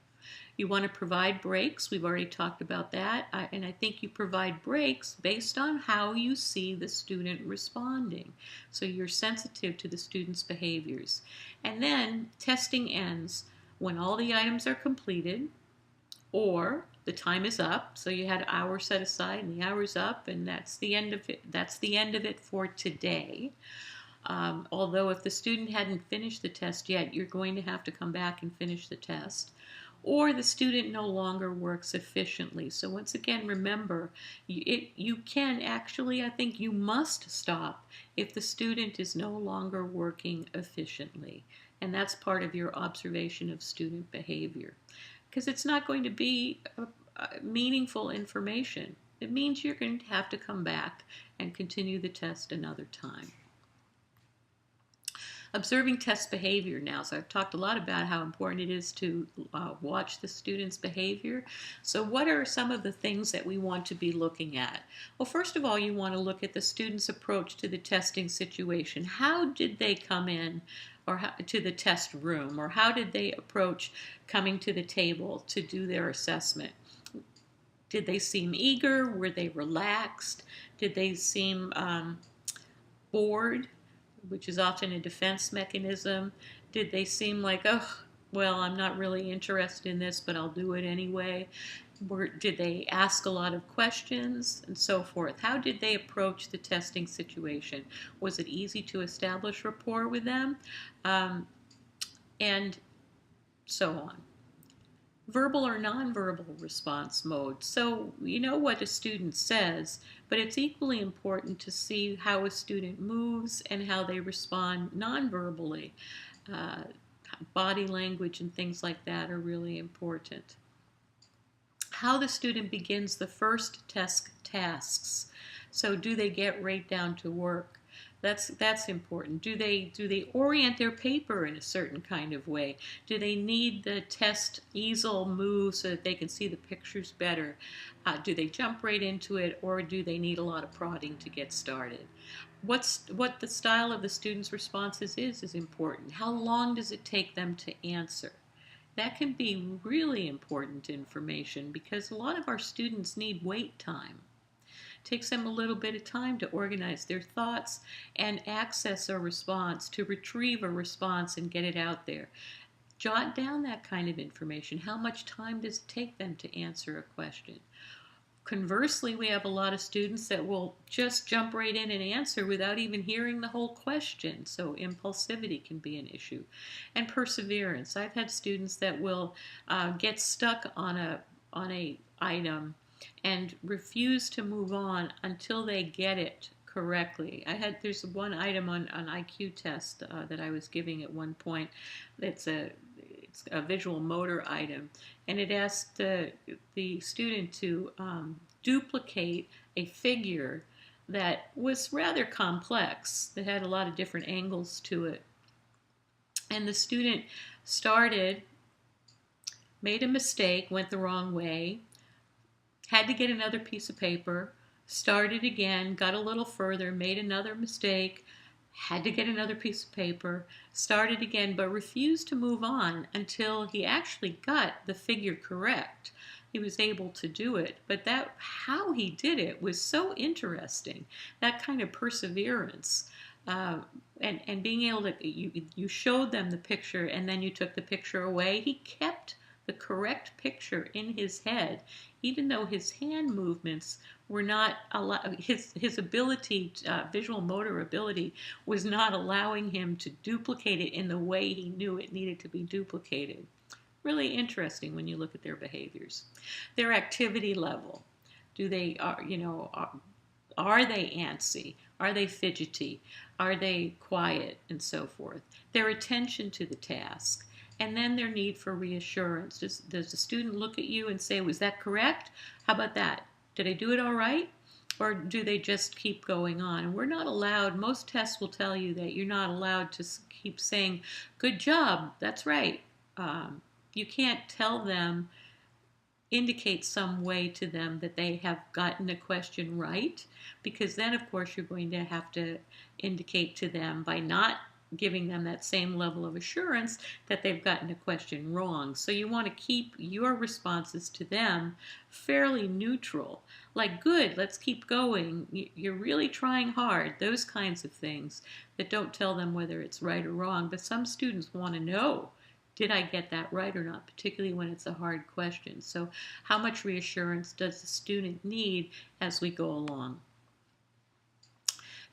You want to provide breaks. We've already talked about that. And I think you provide breaks based on how you see the student responding. So you're sensitive to the student's behaviors. And then testing ends when all the items are completed or the time is up. So you had an hour set aside and the hour's up, and that's the end of it. That's the end of it for today. Although if the student hadn't finished the test yet, you're going to have to come back and finish the test. Or the student no longer works efficiently. So once again, remember, you can actually, I think you must stop if the student is no longer working efficiently. And that's part of your observation of student behavior. Because it's not going to be meaningful information. It means you're going to have to come back and continue the test another time. Observing test behavior now. So I've talked a lot about how important it is to watch the student's behavior. So what are some of the things that we want to be looking at? Well, first of all, you want to look at the student's approach to the testing situation. How did they come in to the test room, or how did they approach coming to the table to do their assessment? Did they seem eager? Were they relaxed? Did they seem bored, which is often a defense mechanism? Did they seem like, oh, well, I'm not really interested in this, but I'll do it anyway? Did they ask a lot of questions, and so forth? How did they approach the testing situation? Was it easy to establish rapport with them? And so on. verbal or nonverbal response mode. So you know what a student says, but it's equally important to see how a student moves and how they respond nonverbally. Uh, Body language and things like that are really important. How the student begins the first test tasks. So do they get right down to work? That's important. Do they orient their paper in a certain kind of way? Do they need the test easel move so that they can see the pictures better? Do they jump right into it, or do they need a lot of prodding to get started? What the style of the student's responses is important. How long does it take them to answer? That can be really important information because a lot of our students need wait time. It takes them a little bit of time to organize their thoughts and access a response, to retrieve a response and get it out there. Jot down that kind of information. How much time does it take them to answer a question? Conversely, we have a lot of students that will just jump right in and answer without even hearing the whole question. So impulsivity can be an issue. And perseverance. I've had students that will get stuck on a item and refuse to move on until they get it correctly. There's one item on an IQ test that I was giving at one point. It's a visual motor item, and it asked the student to duplicate a figure that was rather complex, that had a lot of different angles to it. And the student started, made a mistake, went the wrong way, had to get another piece of paper, started again, got a little further, made another mistake, had to get another piece of paper, started again, but refused to move on until he actually got the figure correct. He was able to do it, but how he did it was so interesting. That kind of perseverance, and being able to, you showed them the picture and then you took the picture away. He kept the correct picture in his head, even though his hand movements were not his ability, visual motor ability, was not allowing him to duplicate it in the way he knew it needed to be duplicated. Really interesting when you look at their behaviors. Their activity level. Are they antsy? Are they fidgety? Are they quiet? And so forth. Their attention to the task. And then their need for reassurance. Does the student look at you and say, was that correct? How about that? Did I do it all right? Or do they just keep going on? And we're not allowed, most tests will tell you that you're not allowed to keep saying, good job, that's right. You can't tell them, indicate some way to them that they have gotten a question right, because then of course you're going to have to indicate to them by not giving them that same level of assurance that they've gotten a question wrong. So you want to keep your responses to them fairly neutral, like, good, let's keep going, you're really trying hard, those kinds of things that don't tell them whether it's right or wrong. But some students want to know, did I get that right or not, particularly when it's a hard question. So how much reassurance does the student need as we go along?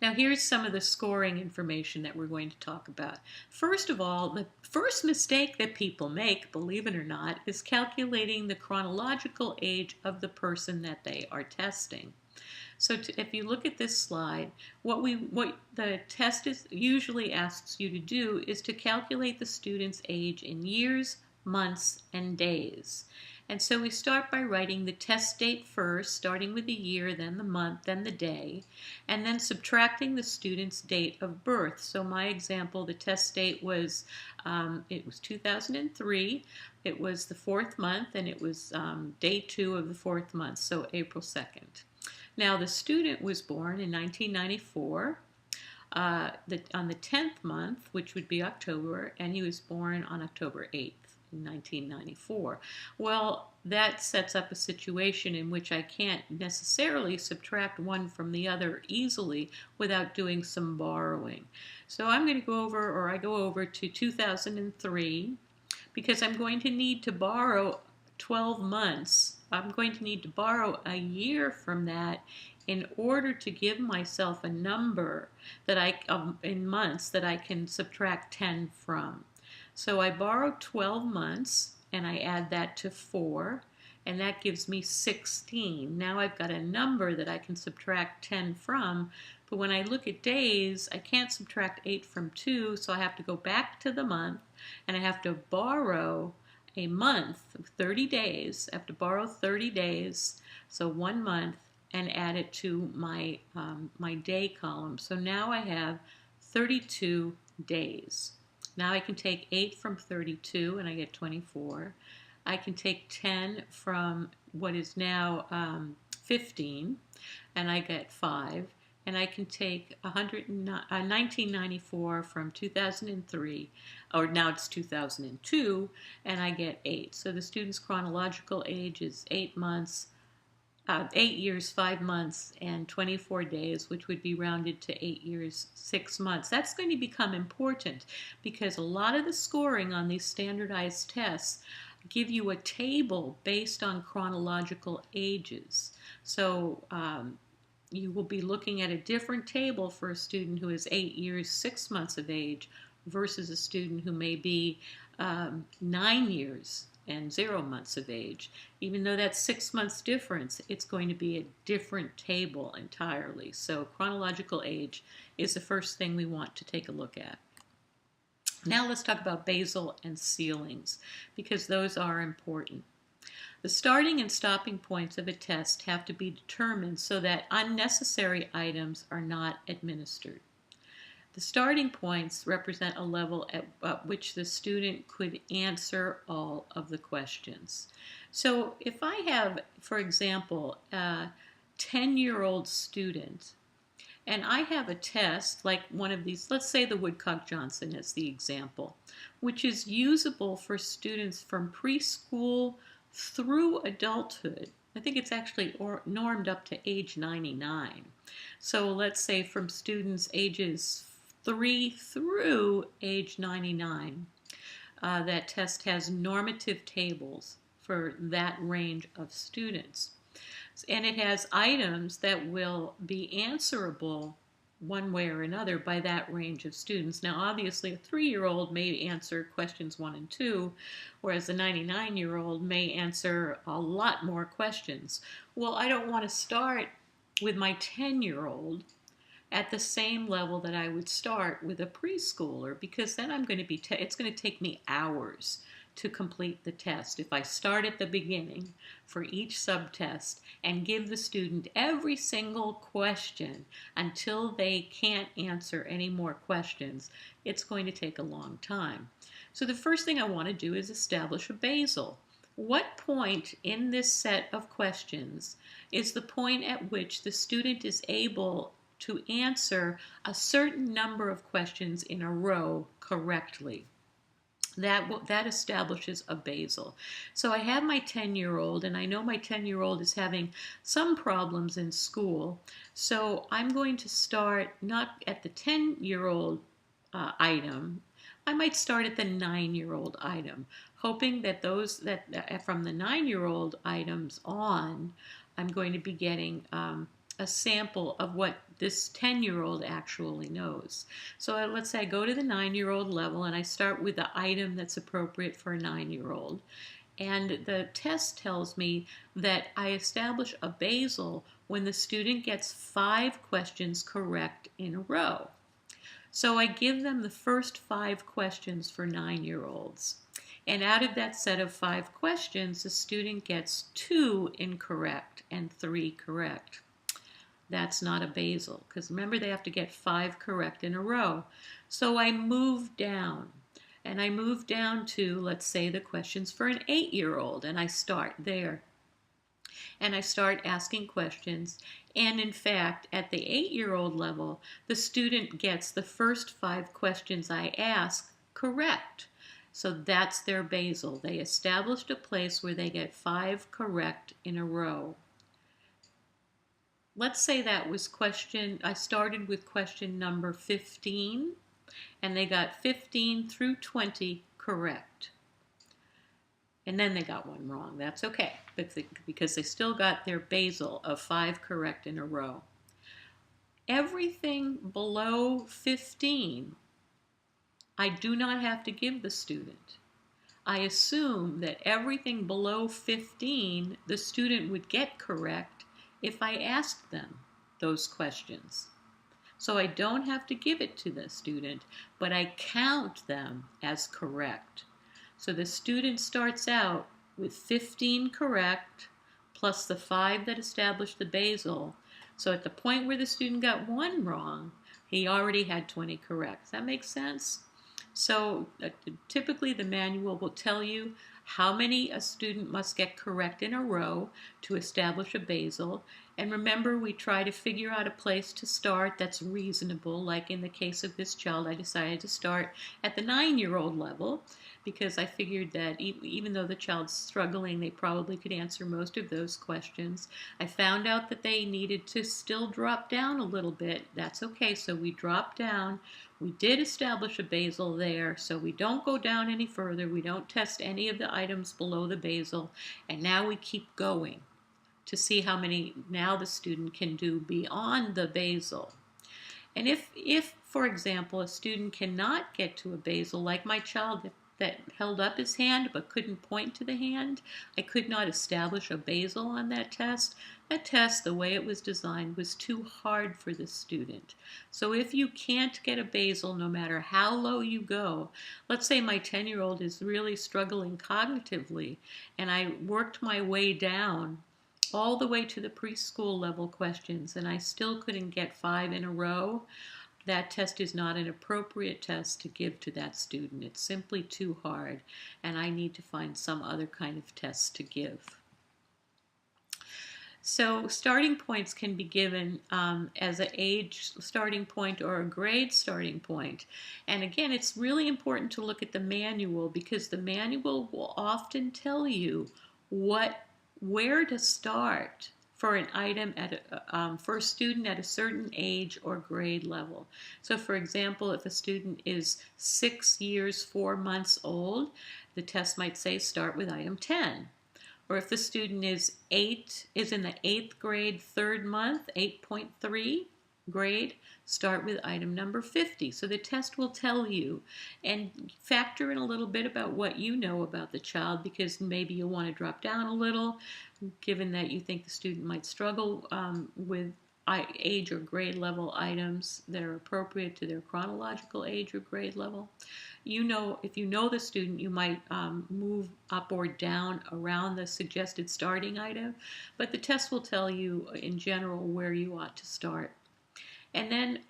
Now here's some of the scoring information that we're going to talk about. First of all, the first mistake that people make, believe it or not, is calculating the chronological age of the person that they are testing. So if you look at this slide, what the test usually asks you to do is to calculate the student's age in years, months, and days. And so we start by writing the test date first, starting with the year, then the month, then the day, and then subtracting the student's date of birth. So my example, the test date was, it was 2003, it was the 4th month, and it was day 2 of the 4th month, so April 2nd. Now the student was born in 1994 on the 10th month, which would be October, and he was born on October 8th. In 1994. Well, that sets up a situation in which I can't necessarily subtract one from the other easily without doing some borrowing. So I'm going to go over, or I go over to 2003, because I'm going to need to borrow 12 months. I'm going to need to borrow a year from that in order to give myself a number that in months that I can subtract 10 from. So I borrowed 12 months, and I add that to 4, and that gives me 16. Now I've got a number that I can subtract 10 from, but when I look at days, I can't subtract 8 from 2, so I have to go back to the month, and I have to borrow a month of 30 days. I have to borrow 30 days, so 1 month, and add it to my, my day column. So now I have 32 days. Now I can take 8 from 32 and I get 24. I can take 10 from what is now 15 and I get 5. And I can take 1994 from 2003, or now it's 2002, and I get 8. So the student's chronological age is 8 months, 8 years, 5 months, and 24 days, which would be rounded to 8 years, 6 months. That's going to become important because a lot of the scoring on these standardized tests give you a table based on chronological ages. So you will be looking at a different table for a student who is 8 years, 6 months of age versus a student who may be 9 years and 0 months of age. Even though that's 6 months difference, it's going to be a different table entirely. So chronological age is the first thing we want to take a look at. Now let's talk about basal and ceilings, because those are important. The starting and stopping points of a test have to be determined so that unnecessary items are not administered. The starting points represent a level at which the student could answer all of the questions. So if I have, for example, a 10-year-old student, and I have a test like one of these, let's say the Woodcock-Johnson as the example, which is usable for students from preschool through adulthood. I think it's actually normed up to age 99. So let's say from students ages 3 through age 99, that test has normative tables for that range of students. And it has items that will be answerable one way or another by that range of students. Now, obviously, a 3-year-old may answer questions 1 and 2, whereas a 99-year-old may answer a lot more questions. Well, I don't want to start with my 10-year-old at the same level that I would start with a preschooler, because then I'm going to be, it's going to take me hours to complete the test. If I start at the beginning for each subtest and give the student every single question until they can't answer any more questions, it's going to take a long time. So the first thing I want to do is establish a basal. What point in this set of questions is the point at which the student is able to answer a certain number of questions in a row correctly? That establishes a basal. So I have my 10-year-old, and I know my 10-year-old is having some problems in school. So I'm going to start not at the 10-year-old item. I might start at the 9-year-old item, hoping that from the 9-year-old items on, I'm going to be getting a sample of what this 10-year-old actually knows. So let's say I go to the 9-year-old level and I start with the item that's appropriate for a 9-year-old. And the test tells me that I establish a basal when the student gets 5 questions correct in a row. So I give them the first 5 questions for 9-year-olds. And out of that set of 5 questions, the student gets 2 incorrect and 3 correct. That's not a basal, because remember they have to get 5 correct in a row. So I move down, and I move down to, let's say, the questions for an 8-year-old, and I start there. And I start asking questions, and in fact, at the 8-year-old level, the student gets the first 5 questions I ask correct. So that's their basal. They established a place where they get 5 correct in a row. Let's say that was I started with question number 15, and they got 15 through 20 correct. And then they got 1 wrong. That's okay, because they still got their basal of 5 correct in a row. Everything below 15, I do not have to give the student. I assume that everything below 15 the student would get correct if I asked them those questions. So I don't have to give it to the student, but I count them as correct. So the student starts out with 15 correct plus the 5 that established the basal. So at the point where the student got 1 wrong, he already had 20 correct. Does that make sense? So typically the manual will tell you how many a student must get correct in a row to establish a basal. And remember, we try to figure out a place to start that's reasonable. Like in the case of this child, I decided to start at the 9-year-old level because I figured that even though the child's struggling, they probably could answer most of those questions. I found out that they needed to still drop down a little bit. That's okay, so we dropped down. We did establish a basal there, so we don't go down any further. We don't test any of the items below the basal, and now we keep going to see how many now the student can do beyond the basal. And if, for example, a student cannot get to a basal, like my child that held up his hand but couldn't point to the hand, I could not establish a basal on that test. That test, the way it was designed, was too hard for the student. So if you can't get a basal, no matter how low you go, let's say my 10-year-old is really struggling cognitively, and I worked my way down all the way to the preschool level questions, and I still couldn't get 5 in a row, that test is not an appropriate test to give to that student. It's simply too hard, and I need to find some other kind of test to give. So starting points can be given as an age starting point or a grade starting point. And again, it's really important to look at the manual because the manual will often tell you where to start for an item for a student at a certain age or grade level. So for example, if a student is 6 years, 4 months old, the test might say start with item 10. Or if the student is in the 8th grade, 3rd month, 8.3 grade, start with item number 50. So the test will tell you, and factor in a little bit about what you know about the child, because maybe you'll want to drop down a little, given that you think the student might struggle with age or grade level items that are appropriate to their chronological age or grade level. If you know the student, you might move up or down around the suggested starting item, but the test will tell you in general where you ought to start. And then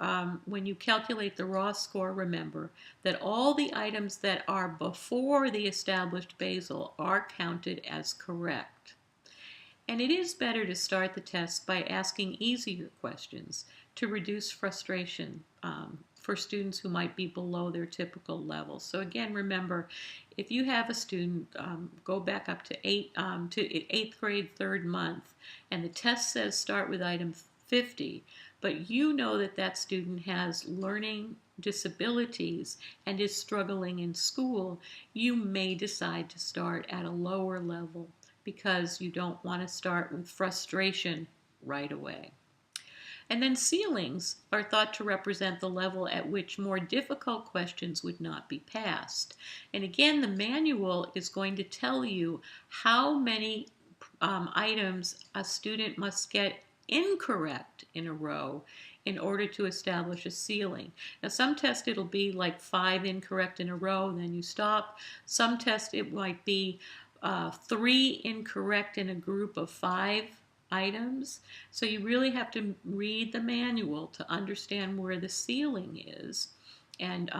when you calculate the raw score, remember that all the items that are before the established basal are counted as correct. And it is better to start the test by asking easier questions to reduce frustration for students who might be below their typical level. So again, remember, if you have a student, go back up to 8th grade, 3rd month, and the test says start with item 50, but you know that that student has learning disabilities and is struggling in school, you may decide to start at a lower level because you don't want to start with frustration right away. And then ceilings are thought to represent the level at which more difficult questions would not be passed. And again, the manual is going to tell you how many items a student must get incorrect in a row in order to establish a ceiling. Now some tests it'll be like 5 incorrect in a row, then you stop. Some tests it might be 3 incorrect in a group of 5 items. So you really have to read the manual to understand where the ceiling is and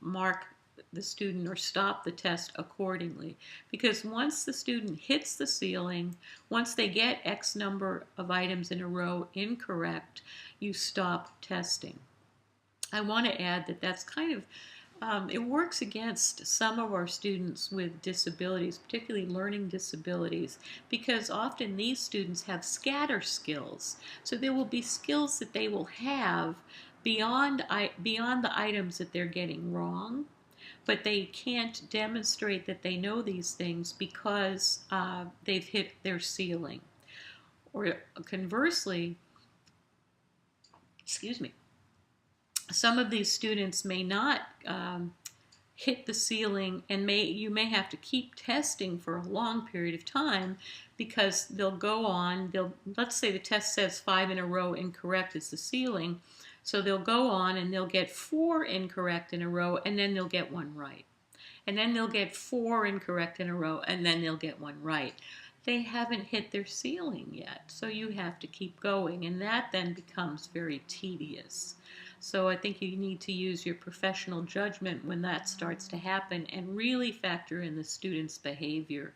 mark the student or stop the test accordingly. Because once the student hits the ceiling, once they get X number of items in a row incorrect, you stop testing. I want to add that that's kind of it works against some of our students with disabilities, particularly learning disabilities, because often these students have scatter skills. So there will be skills that they will have beyond the items that they're getting wrong, but they can't demonstrate that they know these things because they've hit their ceiling. Or conversely, some of these students may not hit the ceiling, and you may have to keep testing for a long period of time, because they'll go on, let's say the test says 5 in a row incorrect is the ceiling, so they'll go on and they'll get 4 incorrect in a row, and then they'll get 1 right. And then they'll get 4 incorrect in a row, and then they'll get 1 right. They haven't hit their ceiling yet, so you have to keep going, and that then becomes very tedious. So I think you need to use your professional judgment when that starts to happen and really factor in the student's behavior.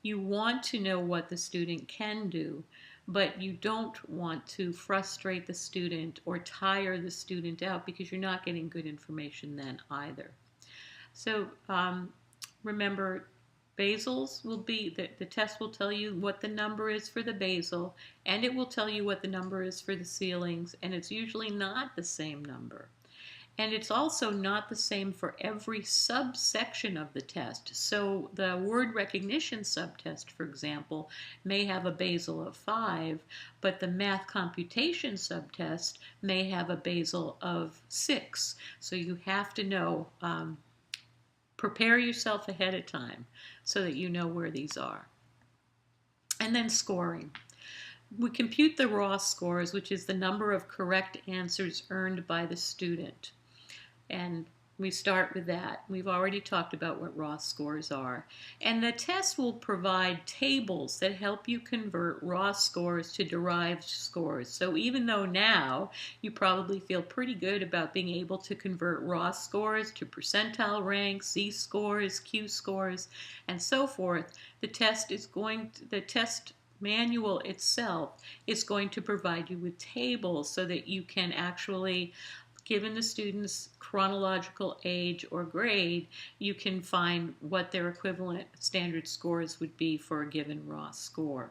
You want to know what the student can do, but you don't want to frustrate the student or tire the student out, because you're not getting good information then either. So remember, basals will be, the test will tell you what the number is for the basal, and it will tell you what the number is for the ceilings, and it's usually not the same number. And it's also not the same for every subsection of the test. So the word recognition subtest, for example, may have a basal of 5, but the math computation subtest may have a basal of 6. So you have to know, prepare yourself ahead of time so that you know where these are. And then scoring. We compute the raw scores, which is the number of correct answers earned by the student. And we start with that. We've already talked about what raw scores are. And the test will provide tables that help you convert raw scores to derived scores. So even though now you probably feel pretty good about being able to convert raw scores to percentile ranks, Z-scores, Q-scores, and so forth, the test manual itself is going to provide you with tables so that you can actually, given the student's chronological age or grade, you can find what their equivalent standard scores would be for a given raw score.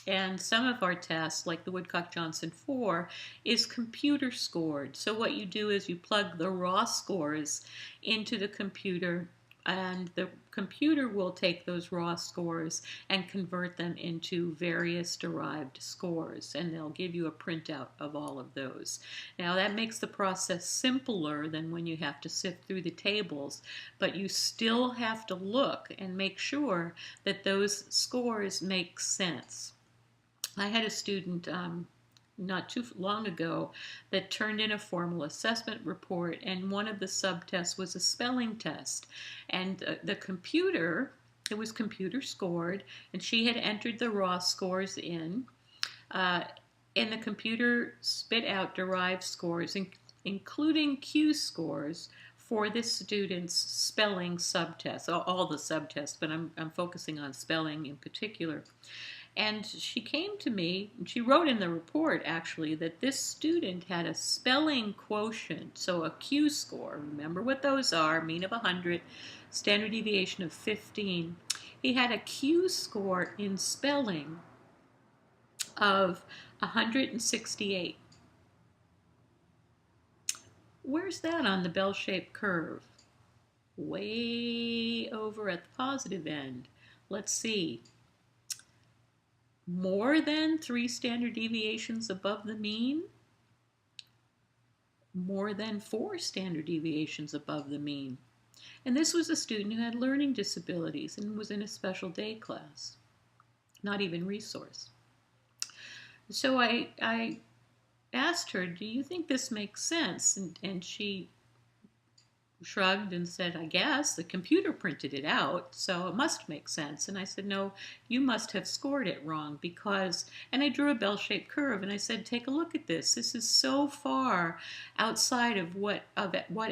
And some of our tests, like the Woodcock-Johnson 4, is computer scored. So what you do is you plug the raw scores into the computer, and the computer will take those raw scores and convert them into various derived scores, and they'll give you a printout of all of those. Now that makes the process simpler than when you have to sift through the tables, but you still have to look and make sure that those scores make sense. I had a student not too long ago that turned in a formal assessment report, and one of the subtests was a spelling test, and the computer, it was computer scored, and she had entered the raw scores in, and the computer spit out derived scores, including Q scores, for this student's spelling subtest, all the subtests, but I'm focusing on spelling in particular. And she came to me, and she wrote in the report, actually, that this student had a spelling quotient, so a Q score. Remember what those are: mean of 100, standard deviation of 15. He had a Q score in spelling of 168. Where's that on the bell-shaped curve? Way over at the positive end. Let's see. More than 3 standard deviations above the mean, more than 4 standard deviations above the mean. And this was a student who had learning disabilities and was in a special day class, not even resource. So I asked her, do you think this makes sense? And she shrugged and said, I guess the computer printed it out, so it must make sense. And I said, no, you must have scored it wrong, because, and I drew a bell-shaped curve, and I said, take a look at this. This is so far outside of what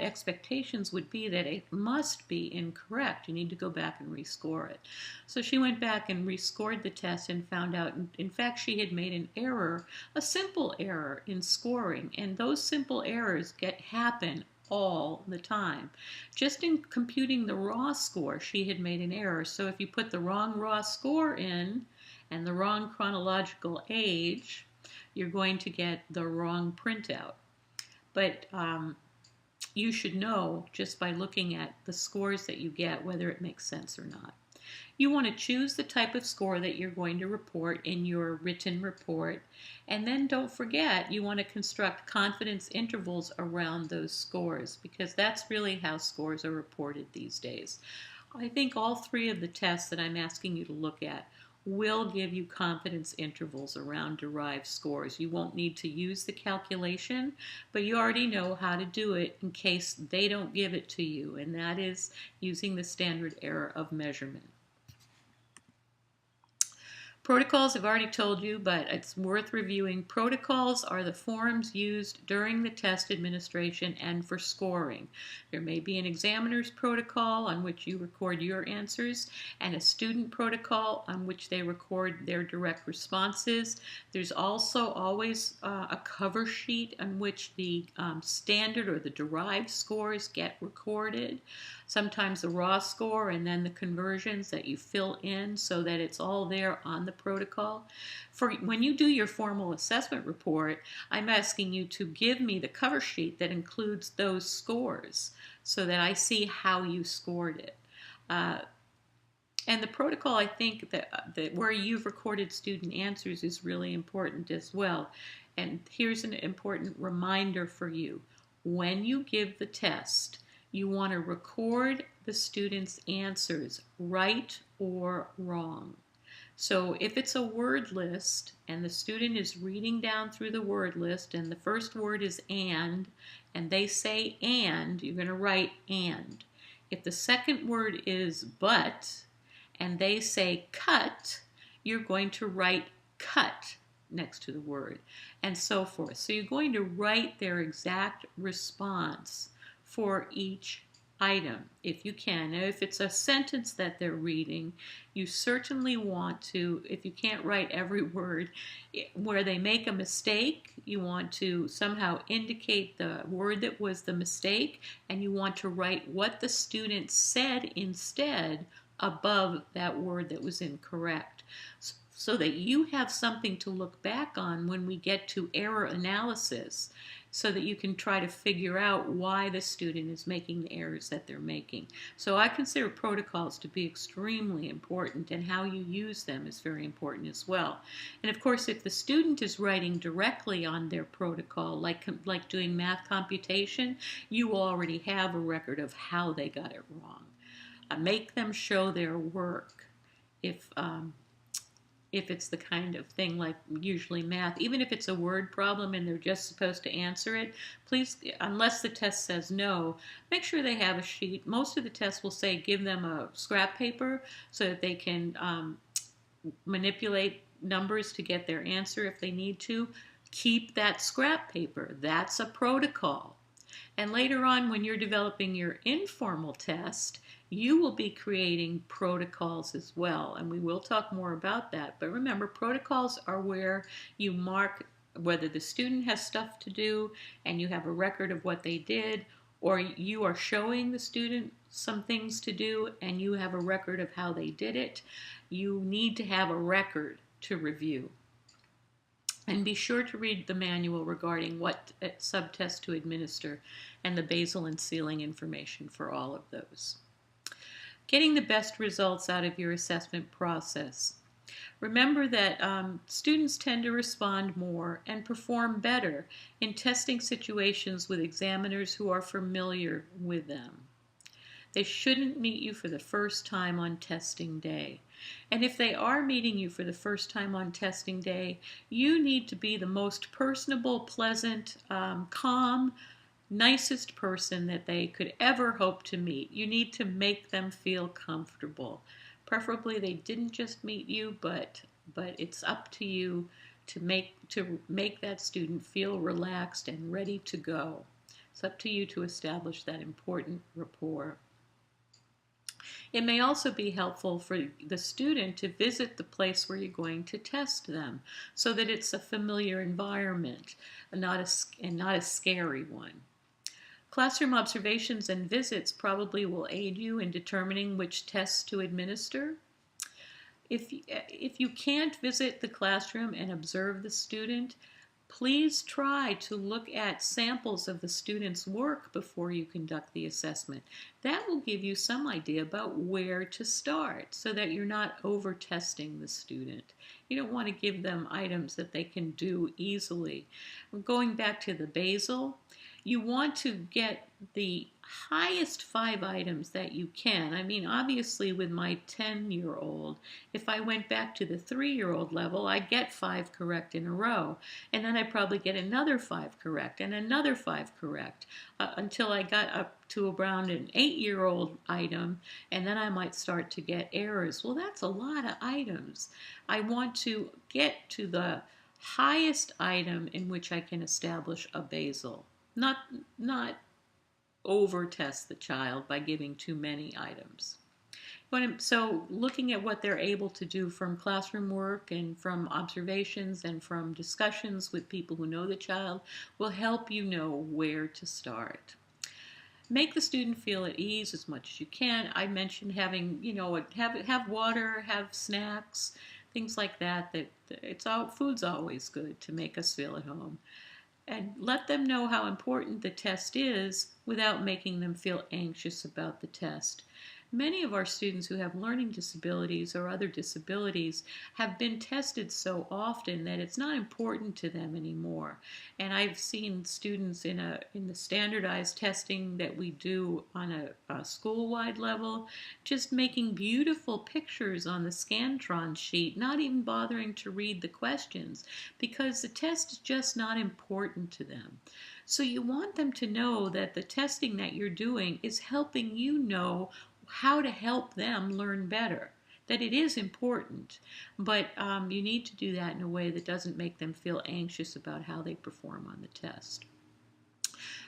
expectations would be that it must be incorrect. You need to go back and rescore it. So she went back and rescored the test and found out, in fact, she had made an error, a simple error in scoring, and those simple errors happen all the time. Just in computing the raw score, she had made an error. So if you put the wrong raw score in and the wrong chronological age, you're going to get the wrong printout. But you should know just by looking at the scores that you get whether it makes sense or not. You want to choose the type of score that you're going to report in your written report. And then don't forget, you want to construct confidence intervals around those scores, because that's really how scores are reported these days. I think all three of the tests that I'm asking you to look at will give you confidence intervals around derived scores. You won't need to use the calculation, but you already know how to do it in case they don't give it to you, and that is using the standard error of measurement. Protocols, I've already told you, but it's worth reviewing. Protocols are the forms used during the test administration and for scoring. There may be an examiner's protocol on which you record your answers, and a student protocol on which they record their direct responses. There's also always a cover sheet on which the standard or the derived scores get recorded. Sometimes the raw score and then the conversions that you fill in so that it's all there on the protocol. For when you do your formal assessment report, I'm asking you to give me the cover sheet that includes those scores so that I see how you scored it. And the protocol, I think that where you've recorded student answers is really important as well. And here's an important reminder for you. When you give the test, you want to record the student's answers, right or wrong. So if it's a word list and the student is reading down through the word list and the first word is and they say and, you're going to write and. If the second word is but and they say cut, you're going to write cut next to the word, and so forth. So you're going to write their exact response for each item, if you can. Now, if it's a sentence that they're reading, you certainly want to, if you can't write every word, where they make a mistake, you want to somehow indicate the word that was the mistake, and you want to write what the student said instead above that word that was incorrect, so that you have something to look back on when we get to error analysis, so that you can try to figure out why the student is making the errors that they're making. So I consider protocols to be extremely important, and how you use them is very important as well. And of course, if the student is writing directly on their protocol, like doing math computation, you will already have a record of how they got it wrong. Make them show their work. If it's the kind of thing like usually math, even if it's a word problem and they're just supposed to answer it, please, unless the test says no, make sure they have a sheet. Most of the tests will say give them a scrap paper so that they can manipulate numbers to get their answer if they need to. Keep that scrap paper. That's a protocol. And later on, when you're developing your informal test, you will be creating protocols as well, and we will talk more about that. But remember, protocols are where you mark whether the student has stuff to do and you have a record of what they did, or you are showing the student some things to do and you have a record of how they did it. You need to have a record to review. And be sure to read the manual regarding what subtests to administer and the basal and ceiling information for all of those. Getting the best results out of your assessment process. Remember that students tend to respond more and perform better in testing situations with examiners who are familiar with them. They shouldn't meet you for the first time on testing day. And if they are meeting you for the first time on testing day, you need to be the most personable, pleasant, calm, nicest person that they could ever hope to meet. You need to make them feel comfortable. Preferably they didn't just meet you, but it's up to you to make that student feel relaxed and ready to go. It's up to you to establish that important rapport. It may also be helpful for the student to visit the place where you're going to test them, so that it's a familiar environment and not a scary one. Classroom observations and visits probably will aid you in determining which tests to administer. If you can't visit the classroom and observe the student, Please try to look at samples of the student's work before you conduct the assessment. That will give you some idea about where to start so that you're not over-testing the student. You don't want to give them items that they can do easily. Going back to the basal, you want to get the highest 5 items that you can. I mean, obviously with my 10-year-old, if I went back to the 3-year-old level, I'd get 5 correct in a row. And then I'd probably get another 5 correct and another 5 correct until I got up to around an 8-year-old item, and then I might start to get errors. Well, that's a lot of items. I want to get to the highest item in which I can establish a basal. Not over test the child by giving too many items. So looking at what they're able to do from classroom work and from observations and from discussions with people who know the child will help you know where to start. Make the student feel at ease as much as you can. I mentioned having, have water, have snacks, things like that. Food's always good to make us feel at home. And let them know how important the test is without making them feel anxious about the test. Many of our students who have learning disabilities or other disabilities have been tested so often that it's not important to them anymore. And I've seen students in the standardized testing that we do on a school-wide level just making beautiful pictures on the Scantron sheet, not even bothering to read the questions because the test is just not important to them. So you want them to know that the testing that you're doing is helping you know how to help them learn better, that it is important, but you need to do that in a way that doesn't make them feel anxious about how they perform on the test.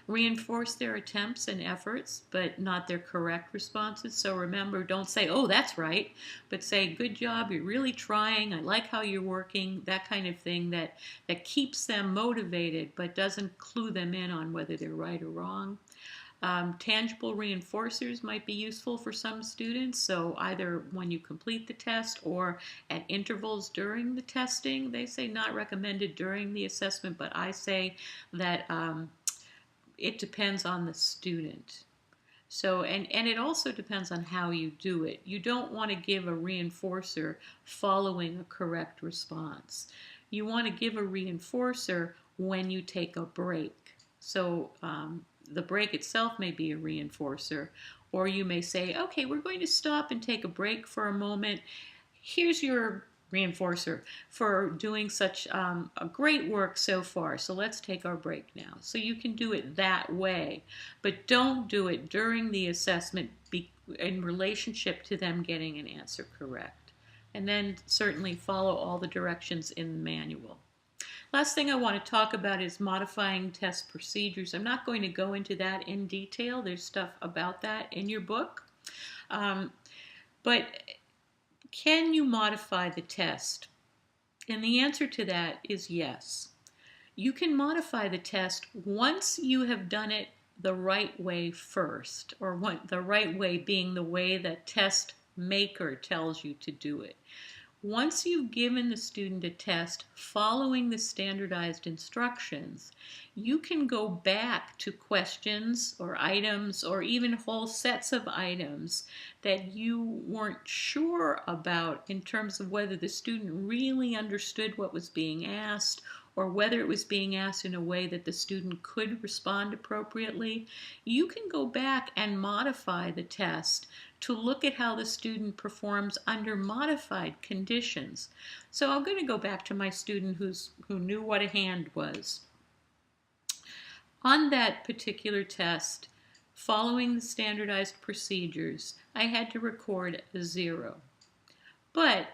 Reinforce their attempts and efforts, but not their correct responses. So remember, don't say, oh, that's right, but say, good job, you're really trying, I like how you're working, that kind of thing that keeps them motivated but doesn't clue them in on whether they're right or wrong. Tangible reinforcers might be useful for some students, so either when you complete the test or at intervals during the testing. They say not recommended during the assessment, but I say that it depends on the student. So, and it also depends on how you do it. You don't want to give a reinforcer following a correct response. You want to give a reinforcer when you take a break. So, the break itself may be a reinforcer, or you may say, okay, we're going to stop and take a break for a moment. Here's your reinforcer for doing such a great work so far. So let's take our break now. So you can do it that way, but don't do it during the assessment in relationship to them getting an answer correct. And then certainly follow all the directions in the manual. Last thing I want to talk about is modifying test procedures. I'm not going to go into that in detail. There's stuff about that in your book. But can you modify the test? And the answer to that is yes. You can modify the test once you have done it the right way first, or the right way being the way the test maker tells you to do it. Once you've given the student a test following the standardized instructions, you can go back to questions or items or even whole sets of items that you weren't sure about in terms of whether the student really understood what was being asked or whether it was being asked in a way that the student could respond appropriately. You can go back and modify the test to look at how the student performs under modified conditions. So I'm going to go back to my student who knew what a hand was. On that particular test, following the standardized procedures, I had to record a 0. But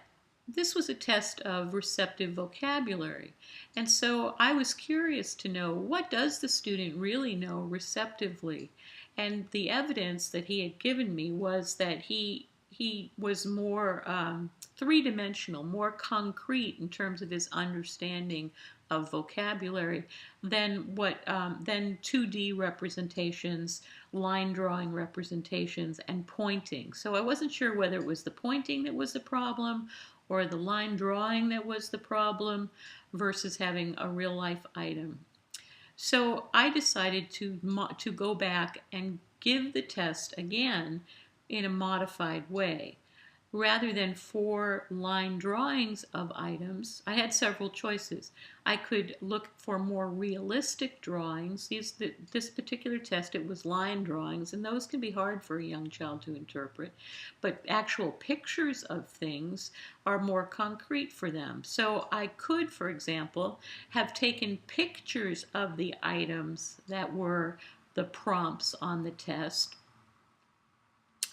this was a test of receptive vocabulary. And so I was curious to know, what does the student really know receptively? And the evidence that he had given me was that he was more three-dimensional, more concrete in terms of his understanding of vocabulary than than 2D representations, line drawing representations, and pointing. So I wasn't sure whether it was the pointing that was the problem or the line drawing that was the problem versus having a real life item. So I decided to go back and give the test again in a modified way. Rather than 4 line drawings of items, I had several choices. I could look for more realistic drawings. This particular test, it was line drawings, and those can be hard for a young child to interpret. But actual pictures of things are more concrete for them. So I could, for example, have taken pictures of the items that were the prompts on the test,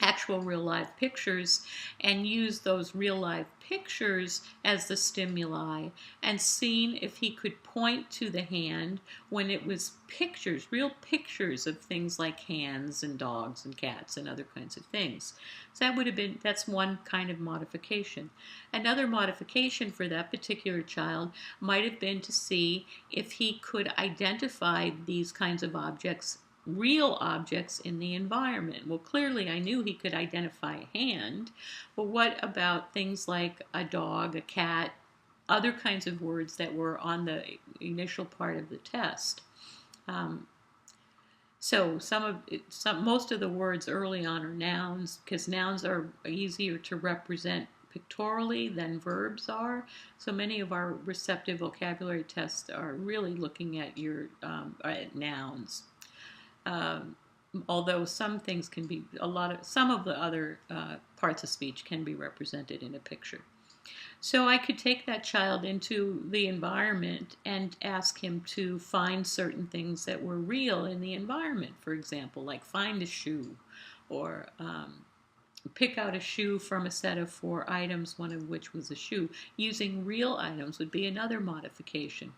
actual real life pictures, and use those real life pictures as the stimuli, and seen if he could point to the hand when it was pictures, real pictures of things like hands and dogs and cats and other kinds of things. So that's one kind of modification. Another modification for that particular child might have been to see if he could identify these kinds of objects, real objects in the environment. Well, clearly I knew he could identify a hand, but what about things like a dog, a cat, other kinds of words that were on the initial part of the test? So most of the words early on are nouns, because nouns are easier to represent pictorially than verbs are. So many of our receptive vocabulary tests are really looking at your at nouns. Although some things can be, some of the other parts of speech can be represented in a picture. So I could take that child into the environment and ask him to find certain things that were real in the environment, for example, like find a shoe, or pick out a shoe from a set of 4 items, one of which was a shoe. Using real items would be another modification.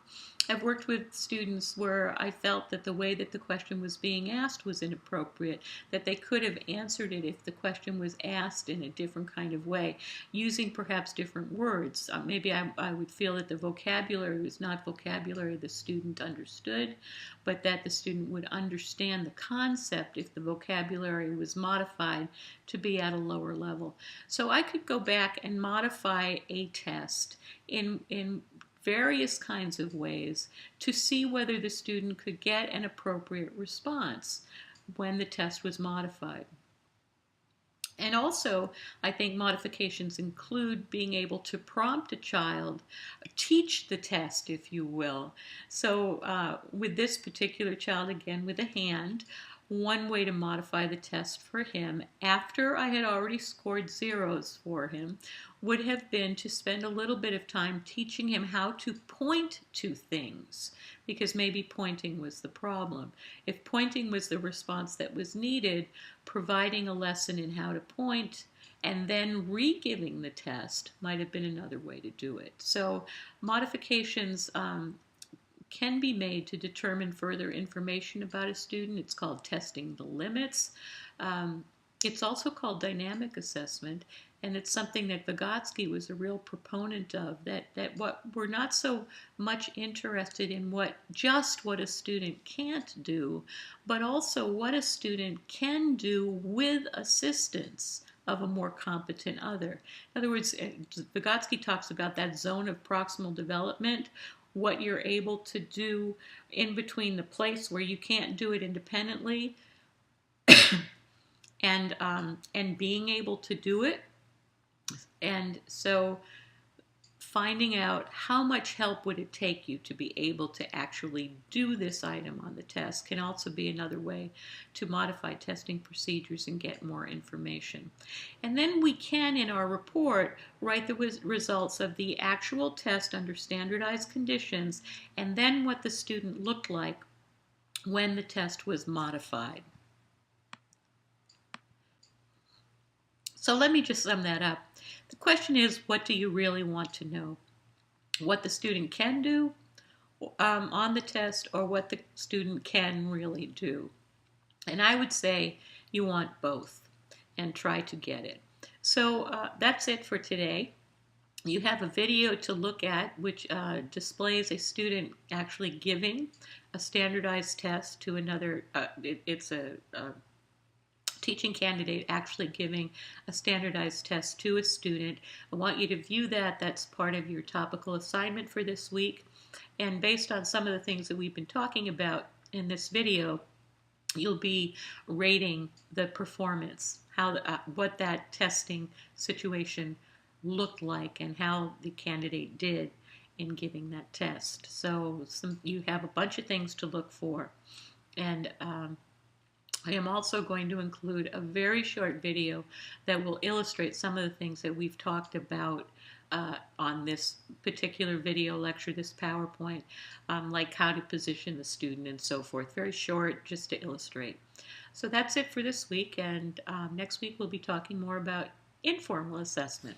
I've worked with students where I felt that the way that the question was being asked was inappropriate, that they could have answered it if the question was asked in a different kind of way, using perhaps different words. Maybe I would feel that the vocabulary was not vocabulary the student understood, but that the student would understand the concept if the vocabulary was modified to be at a lower level. So I could go back and modify a test in various kinds of ways to see whether the student could get an appropriate response when the test was modified. And also, I think modifications include being able to prompt a child, teach the test, if you will. So with this particular child, again with a hand, one way to modify the test for him, after I had already scored zeros for him, would have been to spend a little bit of time teaching him how to point to things, because maybe pointing was the problem. If pointing was the response that was needed, providing a lesson in how to point and then re-giving the test might have been another way to do it. So modifications can be made to determine further information about a student. It's called testing the limits. It's also called dynamic assessment, and it's something that Vygotsky was a real proponent of, that what we're not so much interested in just what a student can't do, but also what a student can do with assistance of a more competent other. In other words, Vygotsky talks about that zone of proximal development, what you're able to do in between the place where you can't do it independently and being able to do it. And so finding out how much help would it take you to be able to actually do this item on the test can also be another way to modify testing procedures and get more information. And then we can, in our report, write the results of the actual test under standardized conditions, and then what the student looked like when the test was modified. So let me just sum that up. The question is, what do you really want to know? What the student can do on the test, or what the student can really do? And I would say you want both and try to get it. So that's it for today. You have a video to look at which displays a student actually giving a standardized test to another. It's a teaching candidate actually giving a standardized test to a student. I want you to view that. That's part of your topical assignment for this week. And based on some of the things that we've been talking about in this video, you'll be rating the performance, what that testing situation looked like and how the candidate did in giving that test. So you have a bunch of things to look for. And I am also going to include a very short video that will illustrate some of the things that we've talked about on this particular video lecture, this PowerPoint, like how to position the student and so forth. Very short, just to illustrate. So that's it for this week, and next week we'll be talking more about informal assessment.